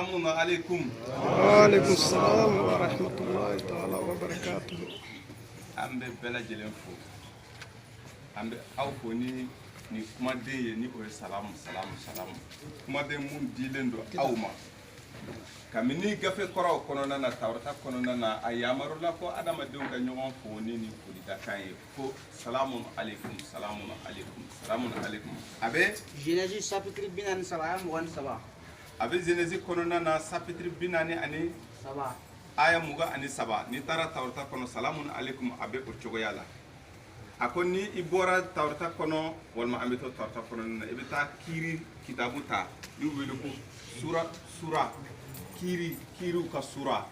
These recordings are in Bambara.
salamun alaikum. Wa alaikum salam wa rahmatullahi ta'ala wa barakatuh. Ambe bela jelen fo. Ambe aw fo ni kumaden ye ni o ye salamu. Kumaden mun dilen do aw ma. Kamini gafe kɔrɔw kɔnɔna na Tawrata kɔnɔna na a yamarula ko adamadenw ka ɲɔgɔn fo ni folidakan ye ko salamun alaikum. Abe Genèse chapitre 43 abe Genèse kɔnɔna na chapitre 43 aya 23 ni taara Tawrata kɔnɔ salamun alaikum abe o cogoya la. A ko ni i bɔra Tawrata kɔnɔ walima an bɛ to Tawrata kɔnɔna na i bɛ taa kiiri kitabu ta n'u wele ko sura kiriw ka sura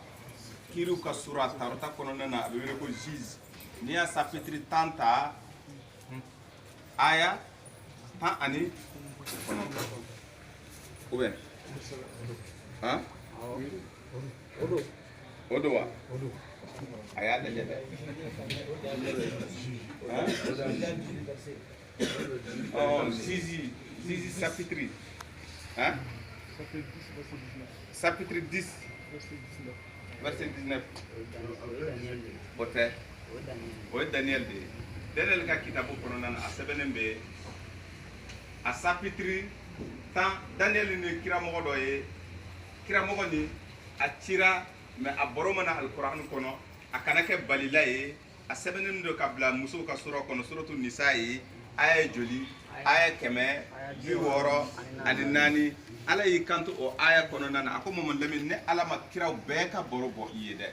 Tawrata kɔnɔna na a bɛ wele ko Juge. N'i y'a chapitre 10 ta aya 19 ou bien hein odo wa aya lajɛ dɛ Juge chapitre hein chapitre 10 verset 19 bote o ye Daniel de Daniel ka kitabu kɔnɔna na a sɛbɛnnen bɛ a chapitre 10 Daniel ni kiramɔgɔ dɔ ye kiramɔgɔ ni a cira mais a bɔrɔ mana alikuran kɔnɔ a kana kɛ balila ye a sɛbɛnnen do ka bila musow ka sura kɔnɔ suratu nisa ye aya joli aya 164 ala y'i kanto o aya kɔnɔna na a ko Mamadu Lamini ne ala ma kiraw bɛɛ ka bɔrɔ bɔ i ye dɛ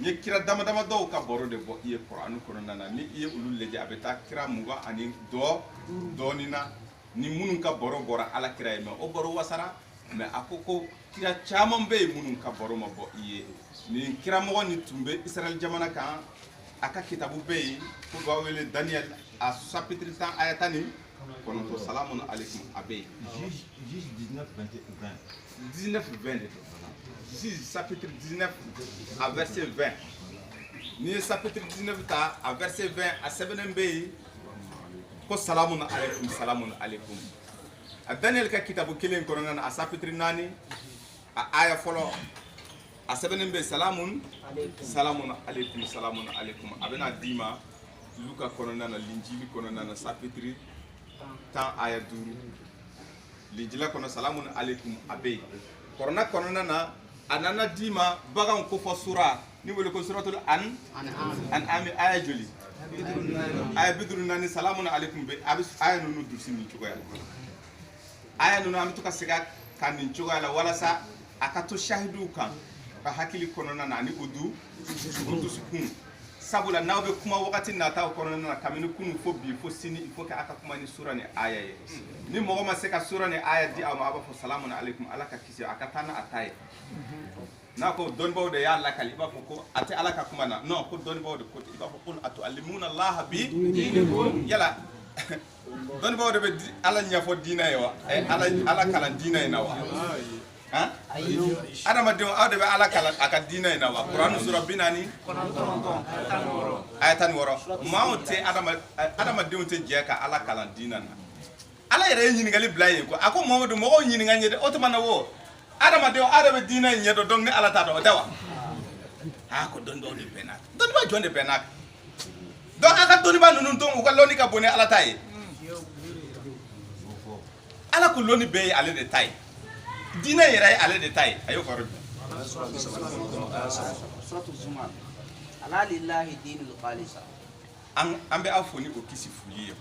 n ye kira dama dɔw ka bɔrɔ de bɔ i ye kuran kɔnɔna na ni i ye olu lajɛ a bɛ taa kira 20 dɔɔni na ni minnu ka bɔrɔ bɔra ala kira ye mais o bɔrɔ wasara mais a ko kira caman bɛ yen minnu ka bɔrɔ ma bɔ i ye ni kiramɔgɔ ni tun bɛ Israël jamana kan a ka kitabu bɛ yen ko b'a wele Daniel a chapitre 10 aya 10 kɔnɔntɔn salamun alaikum a bɛ yen Juge 19-20. 19-20 Juge chapitre 19 à verset 20 ni ye chapitre 19 ta a verset 20 a sɛbɛnnen bɛ yen ko salamun alaikum a Daniel ka kitabu kelen kɔnɔna na a chapitre 4 a aya fɔlɔ a sɛbɛnnen bɛ salamun alaikum a bɛna d'i ma Luka kɔnɔna na Linjili kɔnɔna na chapitre 10 aya 5 Linjila kɔnɔ salamun alaikum a bɛ yen kɔrɔna kɔnɔna na a nana d'i ma baganw ko fɔ sura ni wele ko suratul An'am aya joli aya 54 salamun alaikum bɛ a bɛ aya ninnu durusi nin cogoya la aya ninnu an bɛ to ka segin ka nin cogoya la walasa a ka to shahiduw kan ka hakili kɔnɔna na ani o dusukun sabula n'aw bɛ kuma wagati nataw kɔnɔna na kabini kunu fo bi fo sini il faut que a ka kuma ni sura ni aya ye ni mɔgɔ ma se ka sura ni aya di aw ma a b'a fɔ salamun alaikum ala ka kisi a ka taa n'a ta ye n'a ko dɔnnibaw de y'a lakali i b'a fɔ ko a tɛ ala ka kuma na non ko dɔnnibaw de ko ten i b'a fɔ ko atu'allimuna allaha bi yala dɔnnibaw de bɛ ala ɲɛfɔ diinɛ ye wa ala kalan diinɛ in na wa adamadenw aw de bɛ ala kalan a ka diinɛ in na wa kuranu sura 40 aya 16 maaw tɛ adamadenw tɛ jɛ ka ala kalan diinɛ na ala yɛrɛ ye ɲininkali bila yen ko a ko Mamadu mɔgɔw ɲininka n ye dɛ o tuma na wo adamadenw aw de bɛ diinɛ in ɲɛdɔn donc ni ala t'a dɔn o tɛ wa ko dɔnnibaw de bɛnna dɔnniba jɔn de bɛnna donc a ka dɔnniba ninnu dɔn u ka lɔnni ka bon ni ala ta ye ala ko lɔnni bɛɛ ye ale de ta ye diinɛ yɛrɛ ye ale de ta ye a y'o fɔra bi suratul Zumar ala lillahi dinul khalisa an bɛ aw fo ni o kisi foli ye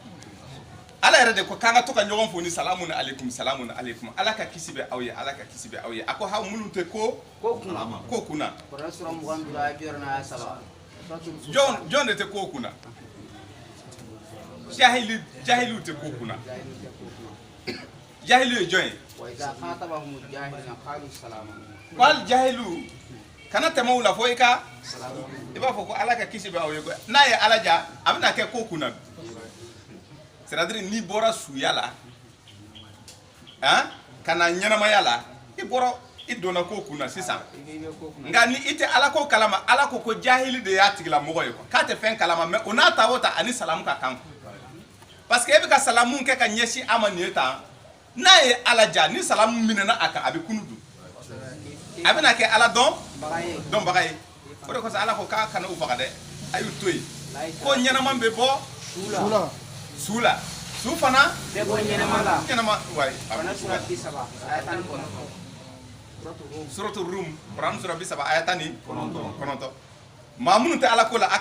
ala yɛrɛ de ko k'an ka to ka ɲɔgɔn fo ni salamun alaikum ala ka kisi bɛ aw ye ala ka kisi bɛ aw ye a ko ha minnu tɛ ko kunna jɔn de tɛ ko kunna jahiliw tɛ ko kunna jahiliw ye jɔn ye wal jahilu kana tɛmɛ u la fo i b'a fɔ ko ala ka kisi bɛ aw ye n'a ye ala ja a bɛna kɛ ko kunna c'est-à-dire n'i bɔra suya la ka na ɲɛnamaya la i donna ko kunna sisan nka ni i tɛ ala ko kalama ala ko jahili de y'a tigilamɔgɔ ye k'a tɛ fɛn kalama mais o n'a ta o ta ani salamu ka kan parce que e bɛ ka salamu kɛ ka ɲɛsin a ma nin ye tan n'a ye ala ja ni salamu minɛna a kan a bɛ kunu dun a bɛna kɛ ala bagaye dɔnbaga ye o de kosɔn ala ko k'a kana u faga dɛ a y'u to yen ko ɲɛnama bɛ bɔ su la su fana bɛɛ bɔ ɲɛnama la ɲɛnama wayi fana sura 30 aya 19 suratu rum Quran sura 30 aya 19 maa minnu tɛ ala ko la a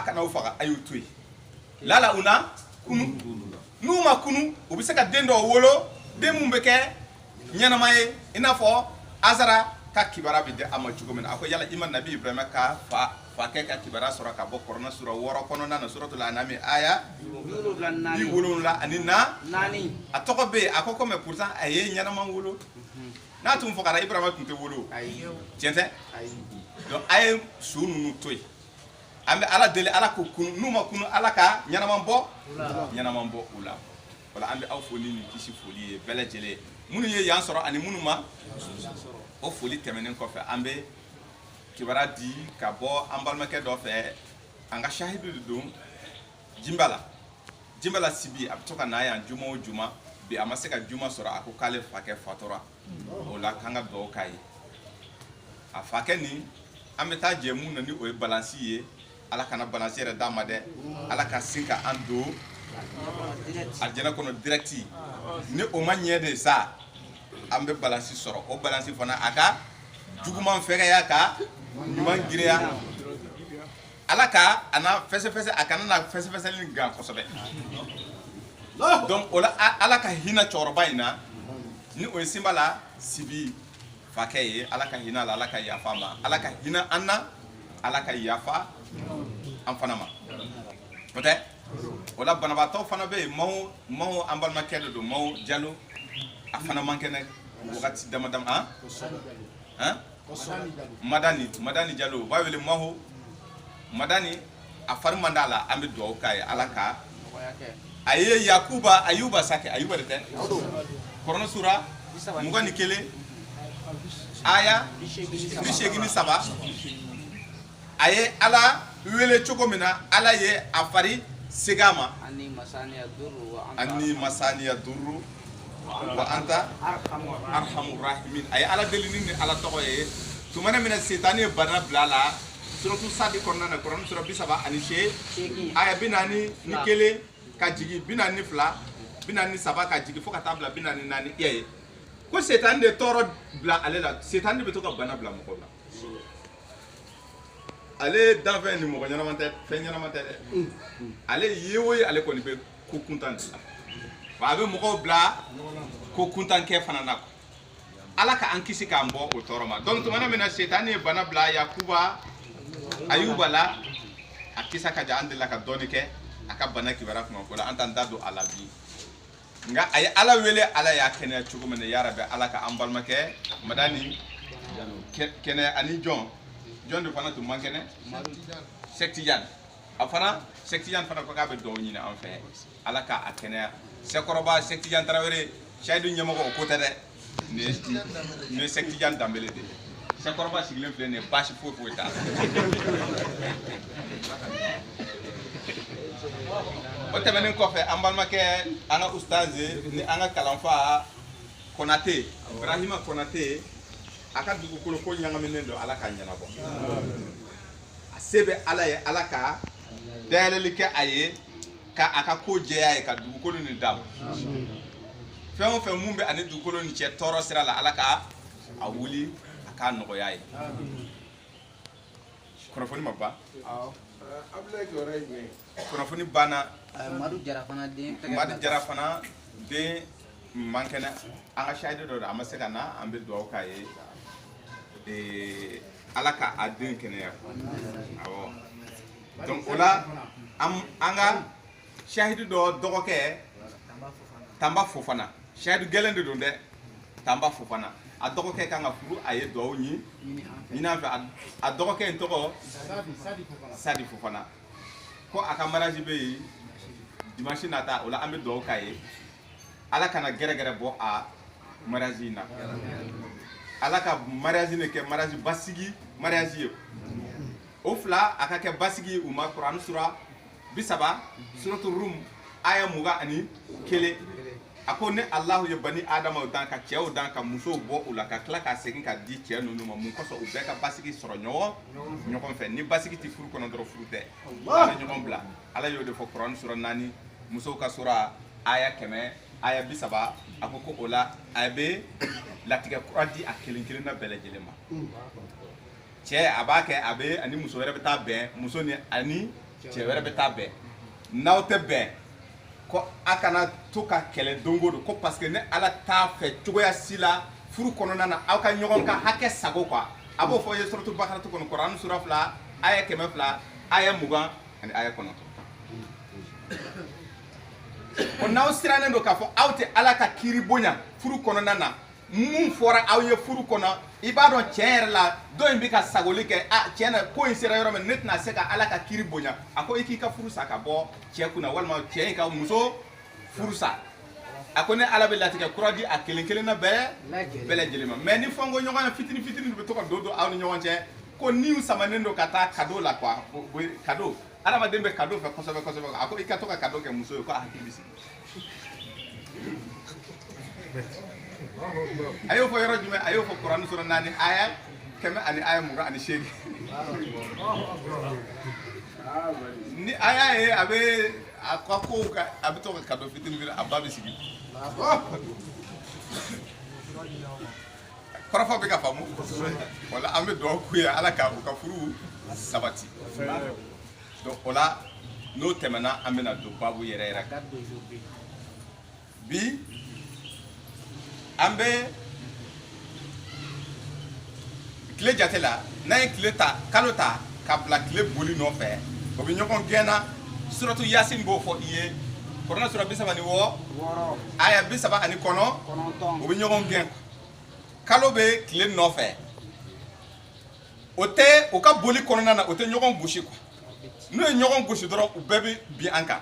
kana u faga a y'u to yen lala una kunu n'u ma kunu u bɛ se ka den dɔw wolo den mun bɛ kɛ ɲɛnama ye i n'a fɔ azara ka kibara bɛ di a ma cogo min na a ko yala i ma nabi ibrahima ka fakɛ ka kibara sɔrɔ ka bɔ kɔrɔna sura 6 kɔnɔna na suratul anami aya 74 a tɔgɔ bɛ yen a ko mais pourtant a ye ɲɛnama wolo n'a tun fagara ibrahima tun tɛ wolo tiɲɛ tɛ donc a ye su ninnu to yen an bɛ ala deli ala ko kunu n'u ma kunu ala ka ɲɛnama bɔ u la wala an bɛ aw foli ni kisi foli ye bɛɛ lajɛlen minnu ye yan sɔrɔ ani minnu ma o foli tɛmɛnen kɔfɛ an bɛ kibara di ka bɔ an balimakɛ dɔ fɛ an ka shahidu de don Jimbala Sibi a bɛ to ka na yan juma o juma bi a ma se ka juma sɔrɔ a ko k'ale fakɛ fatura o la k'an ka dugawu k'a ye a fakɛ nin an bɛ taa jɛ mun na ni o ye balansi ye ala kana balansi yɛrɛ d'a ma dɛ ala ka sin ka an don aljana kɔnɔ direct ni o ma ɲɛ de sa an bɛ balansi sɔrɔ o balansi fana a ka juguman fɛgɛya ka ɲuman giriya ala ka a na fɛsɛfɛsɛ a kana na fɛsɛfɛsɛli gan kosɛbɛ donc o la ala ka hinɛ cɛkɔrɔba in na ni o ye Jimbala Sibi fakɛ ye ala ka hinɛ la ala ka yafa ma ala ka hinɛ an na ala ka yafa an fana ma o tɛ o la banabaatɔ fana bɛ yen maaw an balimakɛ de don maaw Jalo a fana man kɛnɛ wagati dama dama Madani Jalo b'a wele maaw Madani a fari man d'a la an bɛ dugawu k'a ye ala ka a ye Ayuba sakɛ Ayuba de tɛ Kɔrɔnɛ sura 21 aya 87 a ye ala wele cogo min na ala ye a fari segin a ma ani masaniya duru wa anta arhamur rahimin a ye ala deli ni ala tɔgɔ ye tuma min na setani ye bana bila a la suratu Sadi kɔnɔna na Kɔrɔnɛ sura 38 aya 41 ka jigin 42 43 ka jigin fo ka taa bila 44 iya ye ko setani de tɔɔrɔ bila ale la setani de bɛ to ka bana bila mɔgɔw la ale danfɛn ni mɔgɔ ɲɛnama tɛ fɛn ɲɛnama tɛ dɛ ale ye o ye ale kɔni bɛ ko kuntan de la wa a bɛ mɔgɔw bila ko kuntan kɛ fana na ala ka an kisi k'an bɔ o tɔɔrɔ ma donc tuma min na setani ye bana bila Yakuba Ayuba la a kisa ka jan an delila ka dɔɔni kɛ a ka bana kibara kuma ko la an t'an da don a la bi nka a ye ala wele ala y'a kɛnɛya cogo min na yarabi ala ka an balimakɛ Madani kɛnɛya ani jɔn de fana tun man kɛnɛ Sektijan a fana Sektijan fana ko k'a bɛ dugawu ɲini an fɛ ala ka a kɛnɛya Sekɔrɔba Sektijan Tarawele Sayidu ɲɛmɔgɔ o ko tɛ dɛ nin ye Sektijan Danbele de ye Sekɔrɔba sigilen filɛ nin ye baasi foyi t'a la o tɛmɛnen kɔfɛ an balimakɛ an ka ustaze ni an ka kalanfa Konate Ibrahima Konate a ka dugukolo ko ɲagaminen don ala ka ɲɛnabɔ a se bɛ ala ye ala ka dayɛlɛli kɛ a ye ka a ka ko jɛya ye ka dugukolo nin d'a ma fɛn o fɛn mun bɛ ani dugukolo nin cɛ tɔɔrɔ sira la ala ka a wuli a k'a nɔgɔya ye kunnafoni ma ban kunnafoni banna Madu Jara fana den man kɛnɛ an ka shahidu dɔ a ma se ka na an bɛ dugawu k'a ye ala ka a den kɛnɛya awɔ donc o la an ka shahidu dɔ dɔgɔkɛ Tanba Fofana shahidu gɛlɛn de don dɛ Tanba Fofana a dɔgɔkɛ kan ka furu a ye dugawu ɲini an fɛ a dɔgɔkɛ in tɔgɔ Sadi Fofana ko a ka mariage bɛ yen dimanche nata o la an bɛ dugawu k'a ye ala kana gɛrɛgɛrɛ bɔ a mariage in na ala ka mariage ne kɛ mariage basigi mariage ye o fila a ka kɛ basigi u ma Quran sura 30 suratu Rum aya 21 a ko ne Allahu ye bani adama dan ka cɛw dan ka musow bɔ u la ka tila ka segin ka di cɛ ninnu ma mun kosɔn u bɛɛ ka basigi sɔrɔ ɲɔgɔn fɛ ni basigi tɛ furu kɔnɔ dɔrɔn furu tɛ ala ɲɔgɔn bila ala y'o de fɔ Kuranɛ sura 4 musow ka sura aya 100 aya 30 a ko o la a bɛ latigɛ kura di a kelen kelen na bɛɛ lajɛlen ma cɛ a b'a kɛ a bɛ ani muso wɛrɛ bɛ taa bɛn muso ni ani cɛ wɛrɛ bɛ taa bɛn n'aw tɛ bɛn ko a kana to ka kɛlɛ don o don ko parce que ne ala t'a fɛ cogoya si la furu kɔnɔna na aw ka ɲɔgɔn ka hakɛ sago quoi a b'o fɔ ye suratu bakaratu kɔnɔ Kuranɛ sura 2 aya 102 aya 20 ani aya 9 ko n'aw sirannen don k'a fɔ aw tɛ ala ka kiiri bonya furu kɔnɔna na mun fɔra aw ye furu kɔnɔ i b'a dɔn tiɲɛ yɛrɛ la dɔ in bɛ ka sagoli kɛ tiɲɛ na ko in sera yɔrɔ min ne tɛna se ka ala ka kiiri bonya a ko i k'i ka furu sa ka bɔ cɛ kunna walima cɛ in ka muso furu sa a ko ne ala bɛ latigɛ kura di a kelen kelen na bɛɛ lajɛlen ma mais ni fɛn ko ɲɔgɔn ye fitini fitini bɛ to ka don aw ni ɲɔgɔn cɛ ko niw samanen don ka taa cadeau la quoi cadeau adamaden bɛ cadeau fɛ kosɛbɛ kosɛbɛ a ko i ka to ka cadeau kɛ muso ye ko a hakili bɛ sigi a y'o fɔ yɔrɔ jumɛn a y'o fɔ Kuranɛ sura 4 aya 100 ani aya 28 ni aya ye a bɛ a ka kow ka a bɛ to ka cadeau fitini a ba bɛ sigi kɔrɔfɔ bɛ ka faamu wala an bɛ dugawu k'u ye ala ka u ka furu sabati donc o la n'o tɛmɛna an bɛna don babu yɛrɛ yɛrɛ kan bi an bɛ tile jate la n'an ye tile ta kalo ta ka bila tile boli nɔfɛ o bɛ ɲɔgɔn gɛn na suratu yasin b'o fɔ i ye Kuranɛ sura 36 aya 39 o bɛ ɲɔgɔn gɛn kalo bɛ tile nɔfɛ o tɛ o ka boli kɔnɔna na o tɛ ɲɔgɔn gosi quoi n'o ye ɲɔgɔn gosi dɔrɔn u bɛɛ bɛ bin an kan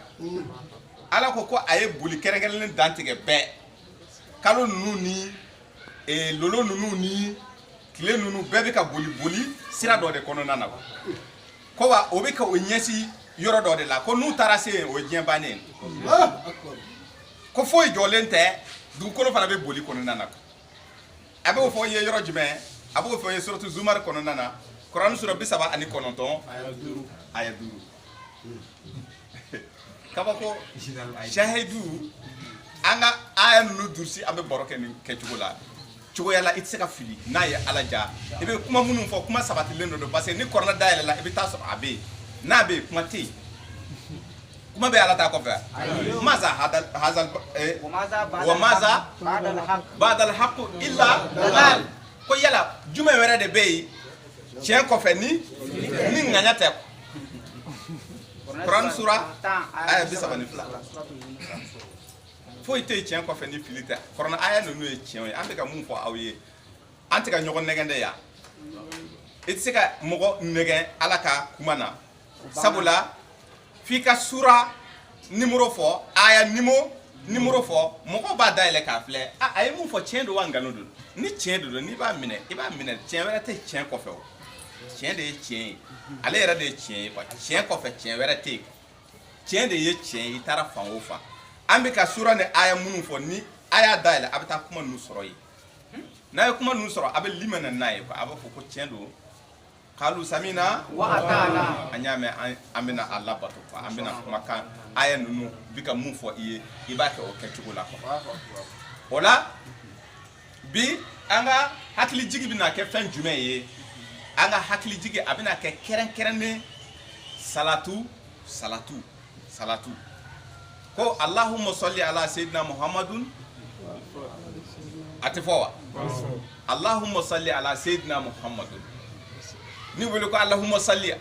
ala ko a ye boli kɛrɛnkɛrɛnnen dan tigɛ bɛɛ kalo ninnu ni lolo ninnu ni tile ninnu bɛɛ bɛ ka boli sira dɔ de kɔnɔna na ko wa o bɛ ka o ɲɛsin yɔrɔ dɔ de la ko n'u taara se yen o ye diɲɛ bannen ko foyi jɔlen tɛ dugukolo fana bɛ boli kɔnɔna na a b'o fɔ i ye yɔrɔ jumɛn a b'o fɔ i ye suratu Zumar kɔnɔna na Kuranɛ sura 39 aya 5 kabako shahidu an ka aya ninnu durusi an bɛ baro kɛ nin kɛcogo la cogoya la i tɛ se ka fili n'a ye ala ja i bɛ kuma minnu fɔ kuma sabatilen don parce que ni Kuranɛ dayɛlɛ la i bɛ taa sɔrɔ a bɛ yen n'a bɛ yen kuma tɛ yen kuma bɛ ala ta kɔfɛ maza hazal wa maza ba'dal haqq illa dalal ko yala jumɛn wɛrɛ de bɛ yen tiɲɛ kɔfɛ ni ŋaɲa tɛ Kuranɛ sura aya 32 foyi tɛ tiɲɛ kɔfɛ ni fili tɛ Kuranɛ aya ninnu ye tiɲɛ ye an bɛ ka mun fɔ aw ye an tɛ ka ɲɔgɔn nɛgɛn dɛ yan i tɛ se ka mɔgɔ nɛgɛn ala ka kuma na sabula f'i ka sura nimero fɔ aya nimero fɔ mɔgɔw b'a dayɛlɛ k'a filɛ a ye mun fɔ tiɲɛ don wa nkalon don ni tiɲɛ don n'i b'a minɛ i b'a minɛ tiɲɛ wɛrɛ tɛ tiɲɛ kɔfɛ o tiɲɛ de ye tiɲɛ ye ale yɛrɛ de ye tiɲɛ ye tiɲɛ kɔfɛ tiɲɛ wɛrɛ tɛ yen tiɲɛ de ye tiɲɛ ye i taara fan o fan an bɛ ka sura ni aya minnu fɔ ni a y'a dayɛlɛ a bɛ taa kuma ninnu sɔrɔ yen n'a ye kuma ninnu sɔrɔ a bɛ limana n'a ye a b'a fɔ ko tiɲɛ don kalu samina wa ata'na an y'a mɛn an bɛna a labato an bɛna kumakan aya ninnu bi ka mun fɔ i ye i b'a kɛ o kɛcogo la o la bi an ka hakilijigi bɛna kɛ fɛn jumɛn ye an ka hakilijigi a bɛna kɛ kɛrɛnkɛrɛnnen salatu ko Allahumma salli ala sayyidina Muhammadun a tɛ fɔ wa Allahumma salli ala sayyidina Muhammadun ni wele ko Allahumma salli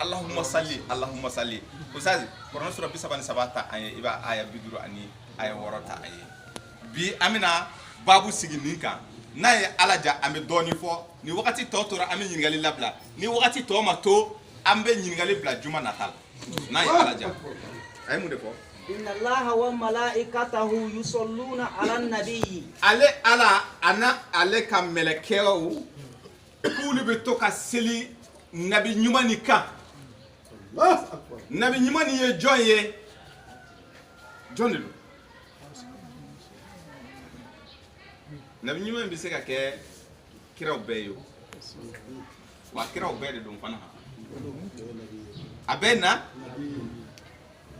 o sazi Kuranɛ sura 33 ta an ye i b'a aya 50 ani aya 6 ta an ye bi an bɛna babu sigi nin kan n'a ye ala ja an bɛ dɔɔnin fɔ ni wagati tɔ tora an bɛ ɲininkali labila ni wagati tɔ ma to an bɛ ɲininkali bila juma nata la n'a ye ala ja a ye mun de fɔ inna allaha wa malaikatahu yusalluna ala nabiyyi ale ala ana ale ka mɛlɛkɛw k'olu bɛ to ka seli nabi ɲuman ni kan nabi ɲuman ni ye jɔn ye jɔn de don nabi ɲuman bɛ se ka kɛ kiraw bɛɛ ye wa kiraw bɛɛ de don fana a bɛ na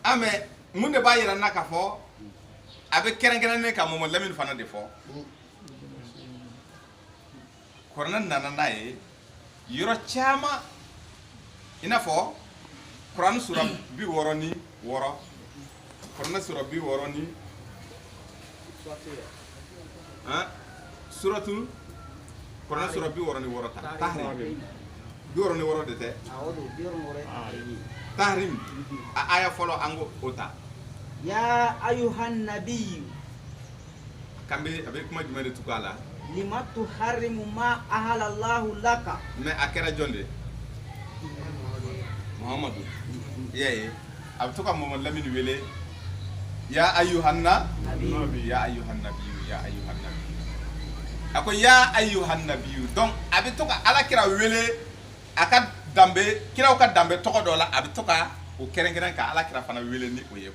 amɛ mun de b'a yira n na k'a fɔ a bɛ kɛrɛnkɛrɛnnen ka Mamadu Lamini fana de fɔ kuranɛ nana n'a ye yɔrɔ caman i n'a fɔ kuranɛ sura 66 kuranɛ sura 66 suratu kuranɛ sura 66 ta tahrim 66 de tɛ tahrim a aya fɔlɔ an ko o ta ya ayuhan nabiyyu kambe a bɛ kuma jumɛn de tugu a la lima tuharrimu ma ahalallahu laka mais a kɛra jɔn de Muhammadu i y'a ye a bɛ to ka Mamadu Lamini wele ya ayuhan nabiyyu ya ayuhan nabiyyu ya ayuhan nabiyyu a ko ya ayuhan nabiyyu donc a bɛ to ka alakira wele a ka danbe kiraw ka danbe tɔgɔ dɔ la a bɛ to ka o kɛrɛnkɛrɛn ka alakira fana wele ni o ye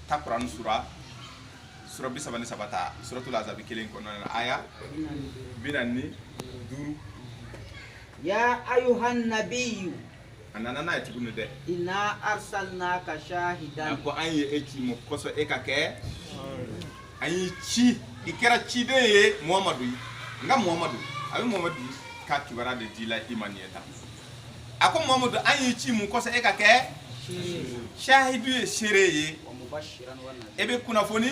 ta Kuran sura 33 ta suratul Ahzab kelen kɔnɔna na aya 45 ya ayuhan nabiyyu a nana n'a ye tuguni dɛ inna arsalnaka a shahidan ko an ye e ci mo kosɔn e ka kɛ an y'i ci i kɛra ciden ye Muhamadu nka Muhamadu a bɛ Muhamadu ka kibaruya de di la i ma nin ye tan a ko Muhamadu an y'i ci mun kosɔn e ka kɛ shahidu ye seere ye e bɛ kunnafoni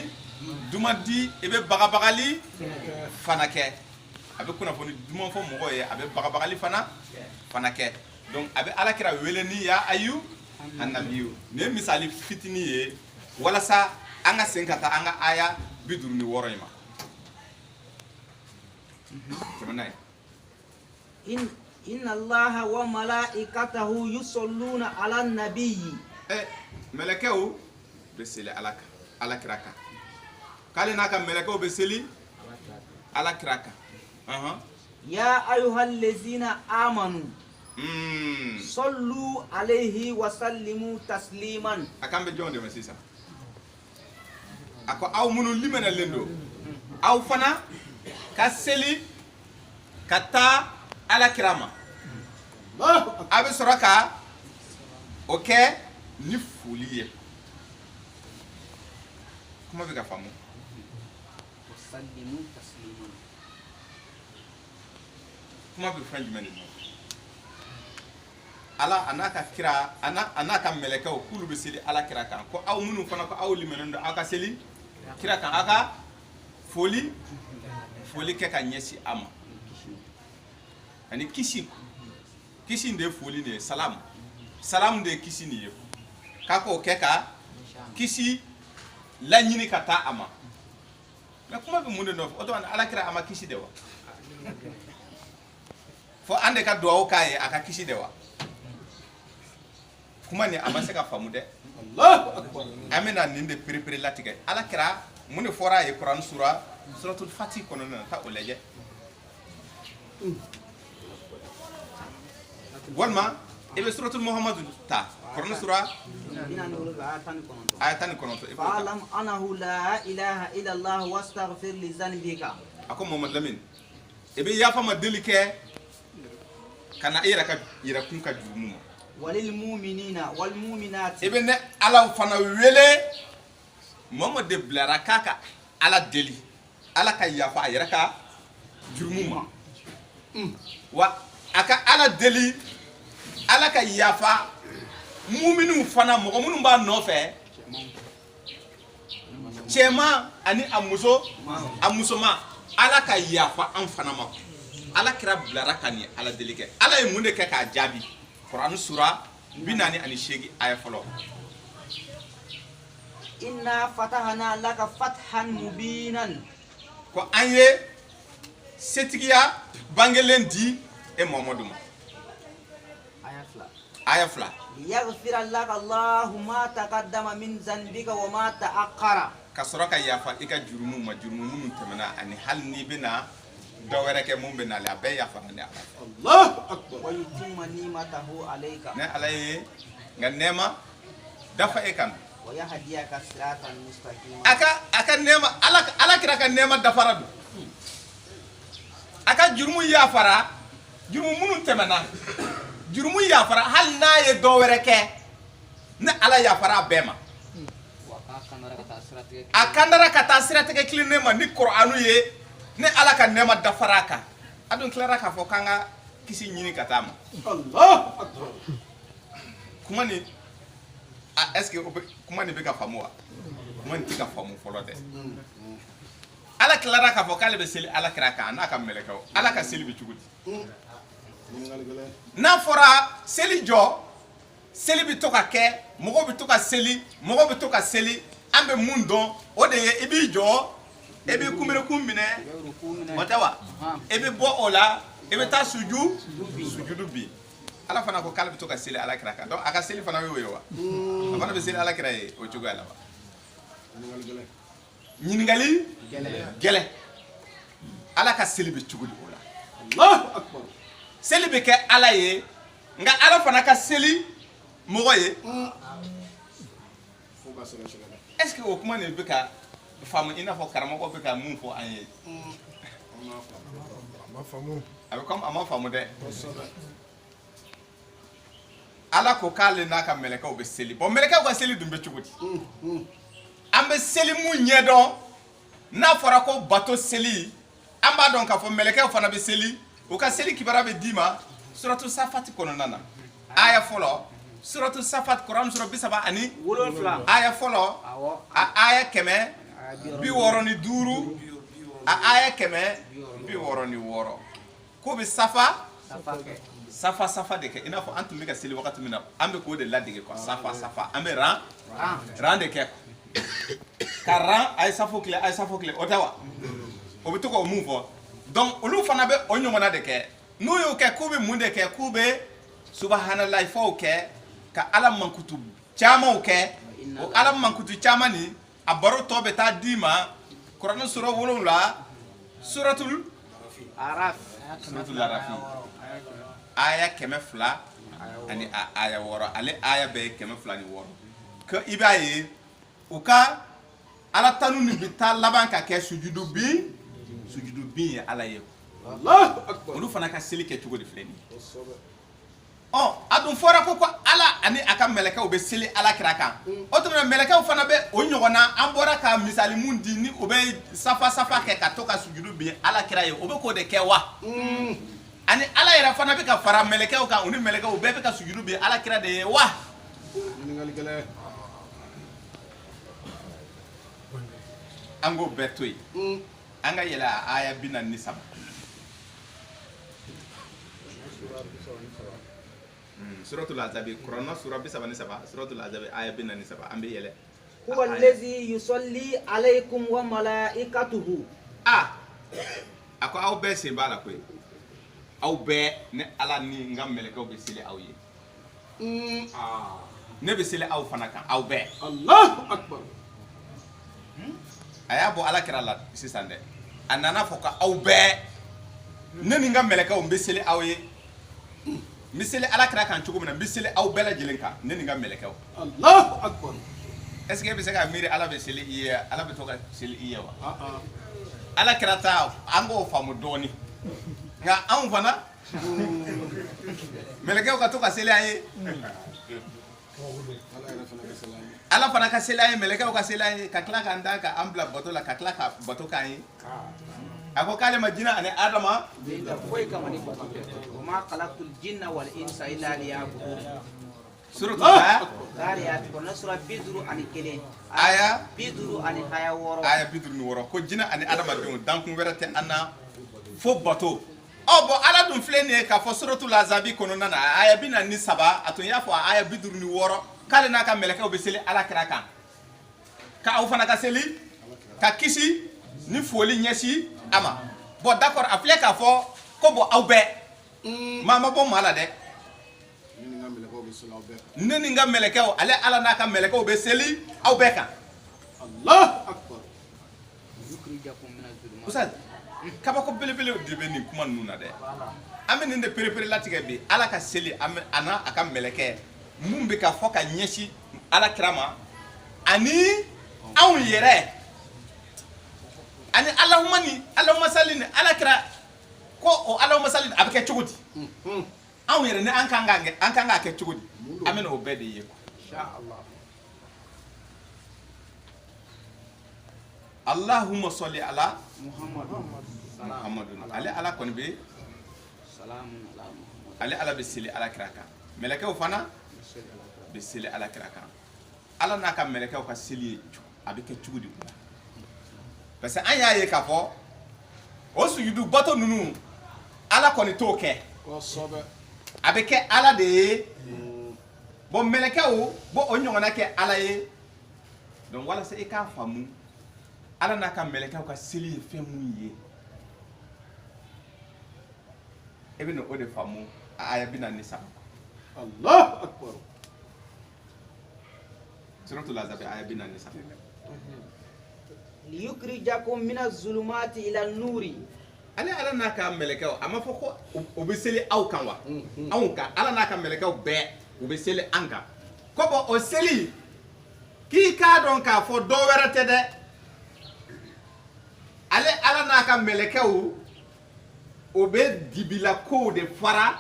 duman di e bɛ bagabagali fana kɛ a bɛ kunnafoni duman fɔ mɔgɔw ye a bɛ bagabagali fana kɛ donc a bɛ alakira wele ni ya ayu annabiyu nin ye misali fitinin ye walasa an ka segin ka taa an ka aya 56 in ma tɛmɛ n'a ye inna allaha wa malaikatahu yusalluna ala nabiyyi mɛlɛkɛw bɛ seli alakira kan k'ale n'a ka mɛlɛkɛw bɛ seli alakira kan ya ayuhal lezina amanu sallu alayhi wa sallimu tasliman a kan bɛ jɔn de ma sisan a ko aw minnu limanalen don aw fana ka seli ka taa alakira ma a bɛ sɔrɔ ka o kɛ ni foli ye kuma bɛ ka faamu sallimu tasliman kuma bɛ fɛn jumɛn de ma ala a n'a ka kira a n'a ka mɛlɛkɛw k'olu bɛ seli alakira kan ko aw minnu fana ko aw limanen don aw ka seli kira kan aw ka foli kɛ ka ɲɛsin a ma ani kisi de ye foli nin ye salamu de ye kisi nin ye k'a k'o kɛ ka kisi laɲini ka taa a ma mais kuma bɛ mun de nɔfɛ o tuma alakira a ma kisi de wa fo an de ka duwawu k'a ye a ka kisi de wa kuma nin a ma se ka faamu dɛ an bɛna nin de perepere latigɛ alakira mun de fɔra a ye kuran suratul fati kɔnɔna na taa o lajɛ walima i bɛ suratul muhammadu ta kuran sura aya 19 fa'alam annahu la ilaha illa allah wastaghfir li zanbika a ko Mamadu Lamini i bɛ yafa ma deli kɛ ka na i yɛrɛ kun ka jurumu ma walil mu'minina wal mu'minati i bɛ ne ala fana wele Mamadu de bilara k'a ka ala deli ala ka yafa a yɛrɛ ka jurumu ma wa a ka ala deli ala ka yafa mu'minu fana mɔgɔ minnu b'a nɔfɛ cɛman ani a musoma ala ka yafa an fana ma ala kira bilara ka nin ala deli kɛ ala ye mun de kɛ k'a jaabi Kuran sura 48 aya fɔlɔ inna fatahna laka fathan mubinan ko an ye setigiya bangelen di e Muhammadu ma aya 2 liyaghfira laka allahu ma taqaddama min zanbika wa ma ta'akhkhara ka sɔrɔ ka yafa i ka jurumu ma jurumu minnu tɛmɛna ani hali n'i bɛna dɔ wɛrɛ kɛ mun bɛ nale a bɛɛ yafara ni ala Allahu akbar wa yutimma ni'matahu alayka ne ala ye nka nɛɛma dafa e kan ويهديك صراطا مستقيما aka nema ala kira ka nema dafara do aka jurumu yafara jurumu munun temana jurumu yafara hal na ye do were ke ne ala yafara bema akandara kata sirate ke klinema ni qur'anu ye ne ala ka nema dafara ka adun clara ka fo kanga kisi nyini katama Allah akbar. kuma ni est-ce que kuma ni be ka famuwa kuma ni ti ka famu folo de ala clara ka fo kale be seli ala kira ka na ka melekaw ala ka seli be cugudi na fora seli jo seli bi to ka ke mogo bi to ka seli mogo bi to ka seli ambe mundo o de ye ibi jo ebi kumere kumbine watawa ebi bo ola ebi ta sujudu bi ala fana ko kala bi to ka seli ala kira ka donc aka seli fana yo wa fana be seli ala kira ye o cugo ala wa nyingali gele ala ka seli bi cugudi ola Allahu akbar. seli be ke ala ye nga ala fana ka seli mogo ye est-ce que o kuma ne be ka famu ina fo karamoko be ka mun fo anye Ma famu. abe comme ama famu de ala ko kale na ka meleka o be seli bon meleka ko seli dum be cugudi ambe seli mu nyedo na fora ko bato seli amba don ka fo meleka fana be seli o ka seli kibara be dima suratu safat kono nana aya folo suratu safat quran sura bisaba ani wolofla aya folo awo aya keme bi woroni duru aya keme bi woroni woro ko be safa safake safa de ke ina fo antum mi ka seli wakati mina ambe ko de ladige ko safa ambe ran de ke karan ay safo kle otawa o be to ko mu fo donc olu fana be onyo mona de ke no yo ke ko be munde ke ko be subhanallahi fo ke ka ala mankutu chama o ke o ala mankutu chama ni abaro to be ta dima qur'an sura wolula suratul araf arafi aya keme fla ani aya woro ale aya be keme fla ni woro ke ibaye uka ala tanu ni bita laban ka ke sujudu bi ala ye Allahu akbar. olu fana ka seli ke cogo de fleni oh adun fora ko ala ani aka meleka be seli ala kira kan o to meleka fana be o nyogona an bora ka misali mun di ni o be safa ke ka to ka sujudu bi ala kira ye o be ko de ke wa ani ala yɛrɛ fana bɛ ka fara mɛlɛkɛw kan u ni mɛlɛkɛw bɛɛ bɛ ka sujudu bi ala kira de ye wa an k'o bɛɛ to yen an ka yɛlɛ a aya 43 suratul azabi kuranna sura 43 suratul azabi aya 43 an bɛ yɛlɛ هو الذي يصلي عليكم وملائكته a ko aw bɛɛ sen b'a la koyi aw bɛɛ ne ala ni n ka mɛlɛkɛw bɛ seli aw ye ne bɛ seli aw fana kan aw bɛɛ Allahu akbar. a y'a bɔ ala kira la sisan dɛ a nana fɔ ka aw bɛɛ ne ni n ka mɛlɛkɛw n bɛ seli aw ye n bɛ seli ala kira kan cogo min na n bɛ seli aw bɛɛ lajɛlen kan ne ni n ka mɛlɛkɛw Allahu akbar. est ce que e bɛ se ka miiri ala bɛ seli i ye ala bɛ to ka seli i ye wa ala kira ta an k'o faamu dɔɔni nka anw fana mɛlɛkɛw ka to ka seli an ye ala fana ka seli an ye mɛlɛkɛw ka seli an ye ka tila k'an da k'an bila bato la ka tila ka bato k'an ye a ko k'ale ma jinɛ ani adama foyi kama ni bato وما خلقت الجن والإنس إلا ليعبدون suratu Zariyat kono sura biduru ani kelen aya biduru ani haya woro aya 56 ko jinɛ ani adamadenw dankun wɛrɛ tɛ an na fo bato bon ala dun filɛ nin ye k'a fɔ suratul azabi kɔnɔna na aya 43 a tun y'a fɔ aya 56 k'ale n'a ka mɛlɛkɛw bɛ seli ala kira kan ka aw fana ka seli ka kisi ni foli ɲɛsi a ma bon d'accord a filɛ k'a fɔ ko bon aw bɛɛ maa ma bɔ maa la dɛ ne ni n ka mɛlɛkɛw ale ala n'a ka mɛlɛkɛw bɛ seli aw bɛɛ kan Allahu akbar. yukhrijakum min az-zulumat Ustaz kabako belebele de bɛ nin kuma ninnu na dɛ an bɛ nin de perepere latigɛ bi ala ka seli a n'a a ka mɛlɛkɛ mun bɛ ka fɔ ka ɲɛsin ala kira ma ani anw yɛrɛ ani Allahumma salli ni alakira ko o Allahumma salli a bɛ kɛ cogo di anw yɛrɛ ni an kan ka kɛ cogo di an bɛ o bɛɛ de ye Inshallah. Allahumma salli ala Muhammadu ale ala kɔni bɛ salamun ala Muhammad ale ala bɛ seli alakira kan mɛlɛkɛw fana bɛ seli alakira kan ala n'a ka mɛlɛkɛw ka seli ye a bɛ kɛ cogo di parce que an y'a ye k'a fɔ o sujudu bato ninnu ala kɔni t'o kɛ Kosɛbɛ. a bɛ kɛ ala de ye bon mɛlɛkɛw bo o ɲɔgɔnna kɛ ala ye donc walasa i k'a faamu ala n'a ka mɛlɛkɛw ka seli ye fɛn mun ye e bɛ o de faamu a aya 43 Allahu akbar. suratul azab aya 43 liyukrijakum minaz zulumati ila an-nuri ale ala n'a ka mɛlɛkɛw a ma fɔ ko o bɛ seli aw kan wa anw kan ala n'a ka mɛlɛkɛw bɛɛ u bɛ seli an kan ko bon o seli k'i k'a dɔn k'a fɔ dɔ wɛrɛ tɛ dɛ ale ala n'a ka mɛlɛkɛw o bɛ dibila kow de fara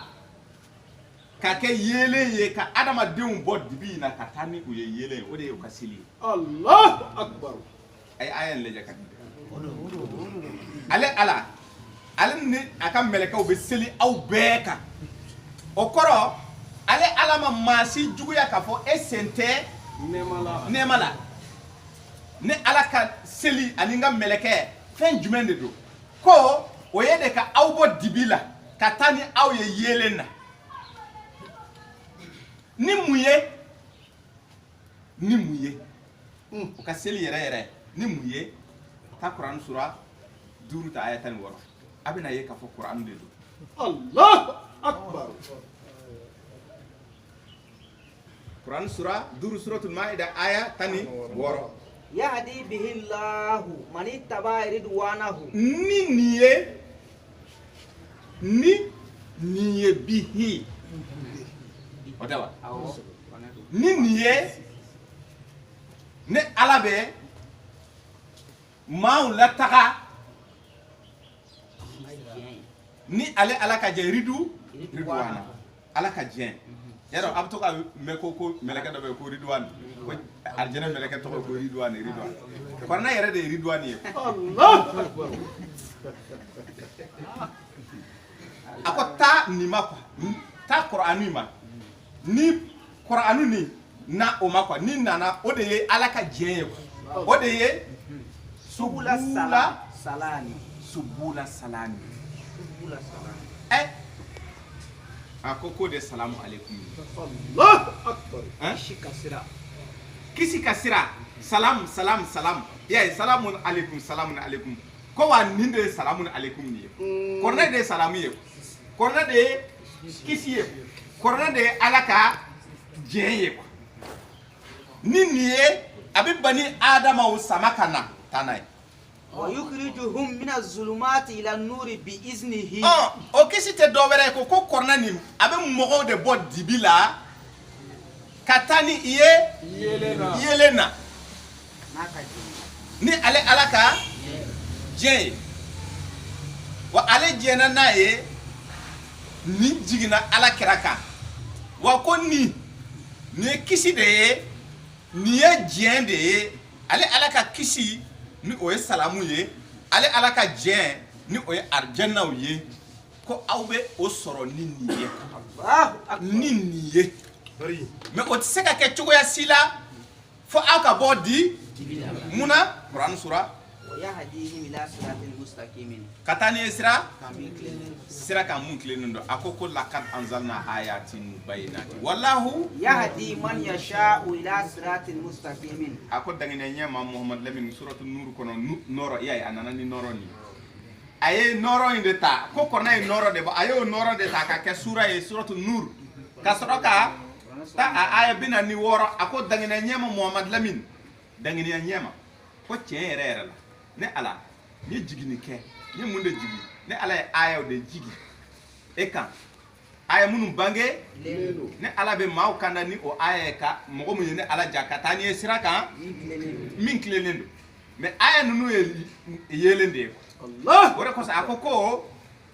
ka kɛ yeelen ye ka adamadenw bɔ dibi in na ka taa ni u ye yeelen o de ye u ka seli ye Allahu akbar. a ye aya in lajɛ ka di ale ala ale ni a ka mɛlɛkɛw bɛ seli aw bɛɛ kan o kɔrɔ ale ala ma maa si juguya k'a fɔ e sen tɛ nɛɛma la ni ala ka seli ani n ka mɛlɛkɛ fɛn jumɛn de don ko o ye de ka aw bɔ dibi la ka taa ni aw ye yeelen na ni mun ye o ka seli yɛrɛ yɛrɛ ni mun ye ta Quran sura 5 ta aya 16 a bɛna ye k'a fɔ Quran de don Allahu akbar. Quran sura 5 suratul Maida aya 16 yahdi bihi Allahu man ittaba ridwanahu ni nin ye bihi o tɛ wa ni ne ala bɛ maaw lataga ni ale ala ka jɛ ridwana ala ka jɛ yɛrɛ a bɛ to ka mɛn ko mɛlɛkɛ dɔ bɛ ko ridwan ko alijɛnɛ mɛlɛkɛ tɔgɔ ko ridwan kɔrɔna yɛrɛ de ye ridwan ye Allahu akbar. a ko taa nin ma quoi taa Kur'ani ma ni Kur'ani ni na o ma quoi ni nana o de ye ala ka jɛ ye quoi o de ye subula salami a ko de salamu alaikum Allahu akbar. kisi kasira salam ya salamun alaikum ko wa nin de salamun alaikum ni korna de salamu ye korna de kisi ye korna de ala ka jɛ ye ni ye abi bani adama o sama kana tanai wa yukhrijuhum minaz zulumati ila an-nuri bi iznihi o kisi tɛ dɔ wɛrɛ ko korna ni a bɛ mɔgɔw de bɔ dibi la ka taa ni i ye yeelen na ni ale ala ka jɛ ye wa ale jɛna n'a ye ni jiginna ala kira kan wa ko nin ye kisi de ye nin ye jɛn de ye ale ala ka kisi ni o ye salamu ye ale ala ka jɛn ni o ye arjɛnaw ye ko aw bɛ o sɔrɔ ni nin ye mais o tɛ se ka kɛ cogoya si la fo aw ka bɔ di mun na Quran sura wa yahdihim ila siratil mustaqimin ka taa ni ye sira kan mun tilennen don a ko lakad anzalna ayatin bayinati wallahu yahdi man yasha'u ila siratil mustaqimin a ko dangine ɲɛma Muhammad Lamin suratu nur kɔnɔ nɔrɔ i y'a ye a nana ni nɔrɔ ni a ye nɔrɔ in de ta ko kɔrɔna ye nɔrɔ de bɔ a y'o nɔrɔ de ta ka kɛ sura ye suratu nur ka sɔrɔ ka ta a aya 46 a ko dangine ɲɛma Muhammad Lamin dangine ɲɛma ko tiɲɛ yɛrɛ yɛrɛ la ne ala n ye jigini kɛ n ye mun de jigi ne ala ye ayaw de jigi e kan aya minnu bange ne ala bɛ maaw kanda ni o aya ye ka mɔgɔ min ye ne ala ja ka taa ni ye sira kan min tilenen don mais aya ninnu ye yelen de ye o de kosɔn a ko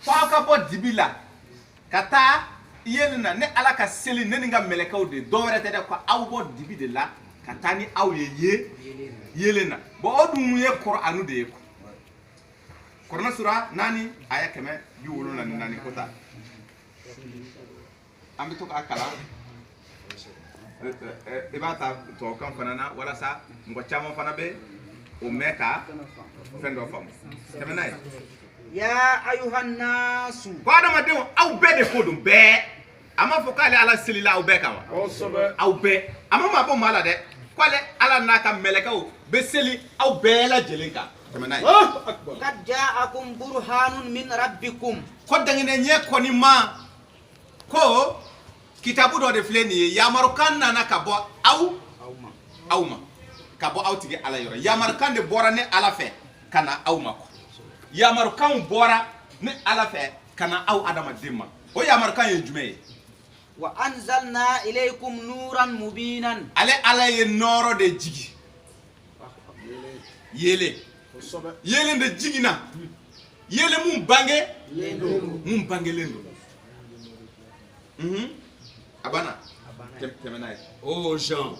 fo aw ka bɔ dibi la ka taa yelen na ne ala ka seli ne ni n ka mɛlɛkɛw de dɔ wɛrɛ tɛ dɛ ko aw bɔ dibi de la ka taa ni aw ye yelen na bon o dun ye Kur'anu de ye Kur'an sura 4 aya 174 ko ta an bɛ to k'a kalan i b'a ta tubabukan fana na walasa mɔgɔ caman fana bɛ o mɛn ka fɛn dɔ faamu tɛmɛ n'a ye. Ya ayuhan nasu. Ko adamadenw aw bɛɛ de ko don bɛɛ a ma fɔ k'ale ala selila aw bɛɛ kan wa aw bɛɛ a ma maa bɔ maa la dɛ k'ale ala n'a ka mɛlɛkɛw bɛ seli aw bɛɛ lajɛlen kan tɛmɛ n'a ye. Qad ja'akum burhanun min rabbikum. Ko danginɛɲɛ kɔni ma ko kitabu dɔ de filɛ nin ye yamarukan nana ka bɔ aw ma ka bɔ aw tigi ala yɔrɔ yamarukan de bɔra ne ala fɛ ka na aw ma yamarukanw bɔra ne ala fɛ ka na aw adamaden ma o yamarukan ye jumɛn ye. Wa anzalna ilaykum nuran mubinan. Ale ala ye nɔɔrɔ de jigi yelen de jigina yelen mun bangelen don abana tɛmɛ n'a ye. Ô gens,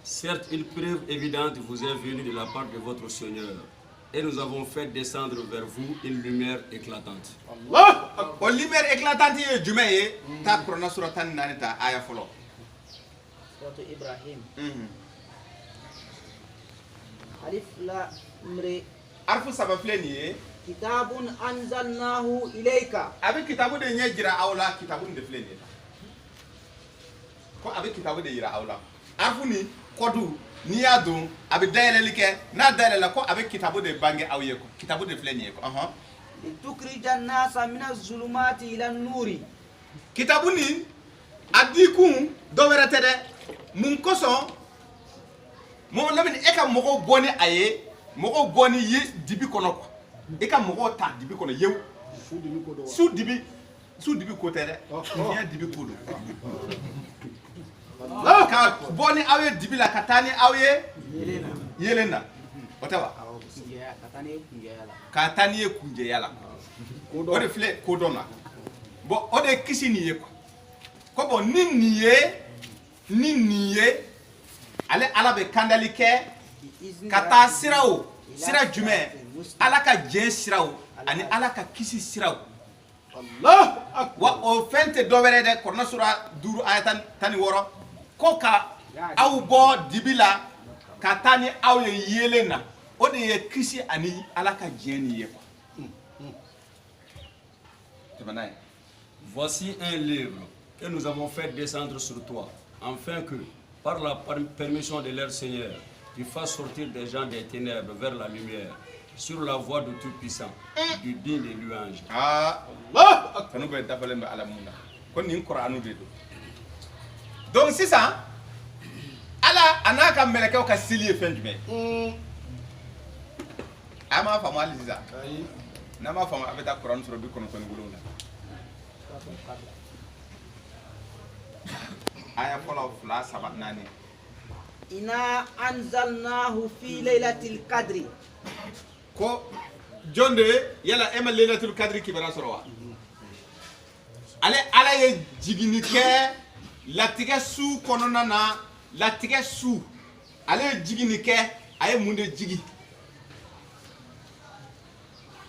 certes une preuve évidente vous est venue de la part de votre Seigneur et nous avons fait descendre vers vous une lumière éclatante. O lumière éclatante ye jumɛn ye taa Kur'an sura 14 ta aya fɔlɔ. Suratu Ibrahim. Alif lam re. Arfu saba filɛ nin ye. Kitabun anzalnahu ilayka. A bɛ kitabu de ɲɛ jira aw la kitabu de filɛ nin ye ko a bɛ kitabu de yira aw la arfu ni kɔdu n'i y'a don a bɛ dayɛlɛli kɛ n'a dayɛlɛla ko a bɛ kitabu de bange aw ye kitabu de filɛ nin ye litukrija nasa mina zulumati ila nuri. Kitabu ni a di kun dɔ wɛrɛ tɛ dɛ mun kosɔn mɔgɔ lamini e ka mɔgɔw bɔ ni a ye mɔgɔw bɔ ni ye dibi kɔnɔ quoi e ka mɔgɔw ta dibi kɔnɔ yewu su dibi ko tɛ dɛ diɲɛ dibi ko don ka bɔ ni aw ye dibi la ka taa ni aw ye yelen na o tɛ wa ka taa ni ye kunjɛya la o de filɛ kodɔn na bon o de ye kisi nin ye quoi ko bon ni nin ye ale ala bɛ kandali kɛ ka taa sira jumɛn ala ka diɲɛ siraw ani ala ka kisi siraw wa o fɛn tɛ dɔ wɛrɛ dɛ Kur'an sura 5 aya 16 ko ka aw bɔ dibi la ka taa ni aw ye yelen na o de ye kisi ani ala ka diɲɛ nin ye quoi. Voici un livre que nous avons fait descendre sur toi, afin que, par la permission de leur Seigneur, tu fasses sortir des gens des ténèbres vers la lumière, sur la voie du Tout-Puissant, du digne des louanges. Donc c'est ça. Allah ana ka melekɛw ka seli ye fɛn jumɛn a m'a faamu hali sisan n'a m'a faamu a bɛ taa Kur'an sura 97 la aya fɔlɔ 2 3 4 Ina anzalnahu fi laylatil qadri. Ko jonde yala ema laylatul qadri kibara sɔrɔ wa ale ala ye jigini kɛ latigɛ su kɔnɔna na latigɛ su ale ye jigini kɛ a ye mun de jigi